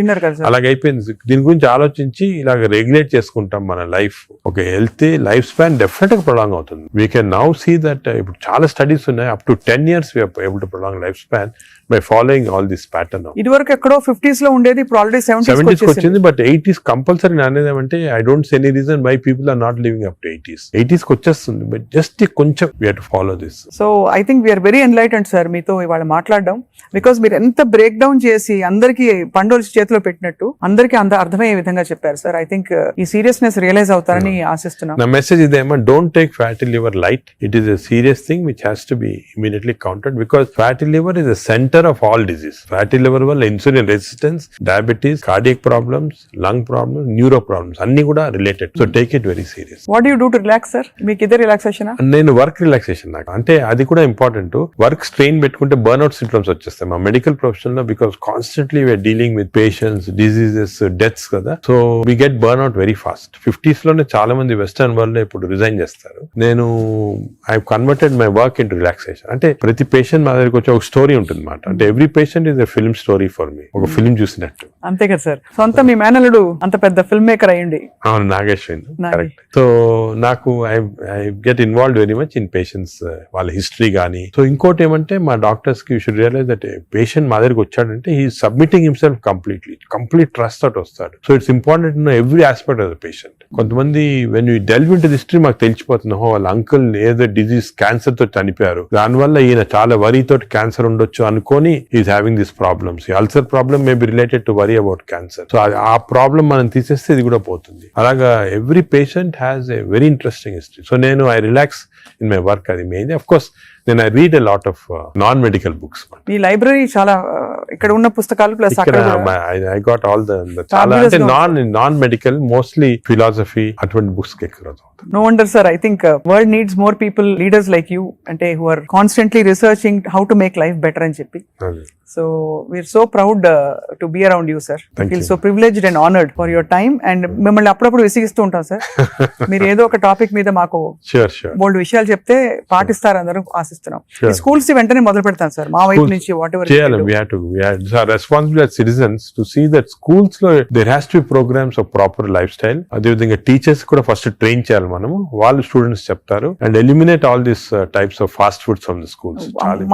dinner కదా. అలాగే అయిపోయింది. దీని గురించి ఆలోచించి ఇలాగ రెగ్యులేట్ చేసుకుంటాం మన లైఫ్. ఒక హెల్తీ లైఫ్ స్పాన్ డెఫినెట్ గా ప్రొలాంగ్ అవుతుంది. We can now see that ఇప్పుడు చాలా స్టడీస్ ఉన్నాయి, up to 10 years we are able to prolong lifespan by following all this pattern. ఇది వరకు ఎక్కడో 50s లో ఉండేది, ఇప్పుడు ఆల్రెడీ 70s వచ్చింది. బట్ 80s కంపల్సరీ అనేది అంటే I don't see any reason why people are not living up to 80s కి వచ్చేస్తుంది. బట్ జస్ట్ కొంచెం we have to follow this. So I think we're very enlightened sir మీతో ఇవాళ మాట్లాడడం. Because మీరు ఎంత బ్రేక్ డౌన్ చేసి అందరికి పండుగ చేతిలో పెట్టినట్టు అందరికి అర్థమయ్యే విధంగా చెప్పారు సార్. ఐ థింక్ ఈ సీరియస్నెస్ రియలైజ్ అవుతారని ఆశిస్తున్నాం. నా మెసేజ్ ఇదేమో, don't take fatty liver light. It is a serious thing which has to be immediately countered, because fatty liver is the center of all disease. Fatty liver వల్ల insulin resistance, diabetes, cardiac problems, lung problems, neuro problems అన్ని కూడా related. So take it very serious. What do you do to relax sir? మీకు ఇదే relaxation? నేను work relaxation నాకు అంటే అది కూడా ఇంపార్టెంట్. వర్క్ స్ట్రెయిన్ పెట్టుకుంటే బర్న్అవుట్ సింప్టమ్స్ వచ్చేస్తాయి మా మెడికల్ ప్రొఫెషన్ లో. Because constantly we are dealing with patients, diseases, deaths కదా. So we get burnout very fast. 50s లోనే చాలా మంది వెస్టర్న్ వరల్డ్ లో ఇప్పుడు రిజైన్ చేస్తారు. నేను I converted my work into relaxation. అంటే ప్రతి పేషెంట్ మా దగ్గరికి వచ్చి ఒక స్టోరీ ఉంటుంది అన్నమాట. అంటే every patient is a film story for me. ఒక ఫిల్మ్ చూసినట్టు. అంతే కదా సార్. సొంత మీ మేనల్లుడు అంత పెద్ద ఫిల్మ్ మేకర్ అయ్యండి. అవును, నాగేశ్వరి. కరెక్ట్. సో నాకు I get involved very much in patients, వాళ్ళ హిస్టరీ కానీ. సో ఇంకోటి ఏమంటే మా డాక్టర్స్ కి you should realise that patient మా దగ్గరికి వచ్చాడంటే he submitting himself complete trust తోటి వస్తాడు. So it's important to know every aspect of the patient. కొంతమంది when you delve into the history మాకు తెలిసిపోతుంది, వాళ్ళ అంకుల్ ఏదో డిజీజ్ క్యాన్సర్ తో చనిపోయారు, దానివల్ల ఈయన చాలా వరీ తోటి క్యాన్సర్ ఉండొచ్చు అనుకొని is having this problems. Ulcer problem may be related to worry about cancer. So ఆ ప్రాబ్లమ్ మనం తీసేస్తే ఇది కూడా పోతుంది. అలాగా every patient has a very interesting history. So నేను I relax in my work. అది మెయిన్. అఫ్ కోర్స్ నేను I read a lot of non medical books. ఈ లైబ్రరీ చాలా ఇక్కడ ఉన్న పుస్తకాలు plus I got all the చాలా అంటే నాన్ మెడికల్, మోస్ట్లీ ఫిలాసఫీ అటువంటి బుక్స్ ఎక్కువ. No wonder sir, I think world needs more people, leaders like you, ante who are constantly researching how to make life better అని చెప్పి. So we're so proud to be around you sir. I feel so privileged and honored for your time. And మిమ్మల్ని అప్పుడప్పుడు విసిగిస్తూ ఉంటాం sir. మీరు ఏదో ఒక topic మీద మాకు బోల్డ్ విషయాలు చెప్తే పాటిస్తారు అందరూ ఆశిస్తున్నాం. ఈ స్కూల్స్ వెంటనే మొదలు పెడతాం సార్ మా వైపు నుంచి. What ever we are responsible as citizens to see that schools లో there has to be programs of proper lifestyle. అదే విధంగా టీచర్స్ కూడా ఫస్ట్ ట్రైన్ చేయాలి మనము. వాళ్ళు స్టూడెంట్స్ చెప్తారు and eliminate all this types of fast foods from the schools.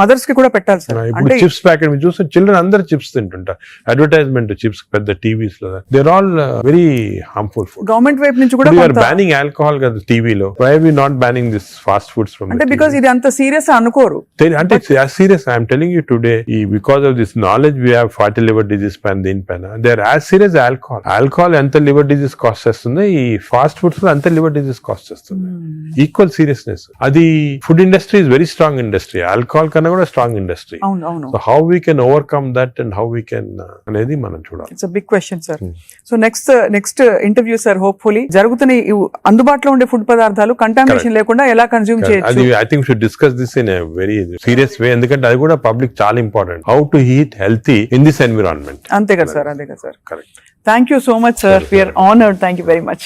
Mothers కి కూడా పెట్టాలి సార్. ఇప్పుడు చిప్స్ ప్యాకెట్ మీరు చూస్తే చిల్డ్రన్ అందరూ చిప్స్ తింటుంటారు. అడ్వర్టైజ్మెంట్ చిప్స్ పెద్ద టీవీస్ లో, they are all very harmful food. Government వైపు నుంచి కూడా we are banning alcohol కదా టీవీలో. why are we not banning this fast foods from? అంటే బికాజ్ ఇది అంత సీరియస్ సీరియస్ అనుకోరు. అంటే serious I'm telling you today ఈ because of this knowledge we have fatty liver disease పైన దీనిపైన they are as serious alcohol ఎంత liver disease cause చేస్తుంది, ఈ ఫాస్ట్ ఫుడ్స్ లో అంత లివర్ డిజీస్ కాస్ట్ చేస్తుంది. Equal seriousness. అది food industry is very strong industry, alcohol కన్నా కూడా strong industry. So how we can overcome that and how we can అనేది మనం చూడాలి. It's big question sir. So next interview sir, hopefully జరుగుతున్న ఈ అందుబాటులో ఉండే ఫుడ్ పదార్థాలు కంటామినేషన్ లేకుండా ఎలా కన్జ్యూమ్ చేయొచ్చు. అది I think should discuss this in a very serious way, ఎందుకంటే అది కూడా పబ్లిక్ చాలా important. How to eat healthy in this environment. అంతే కదా సార్, అంతే కదా sir. Correct. Thank you so much sir, we're honoured. Thank you very much.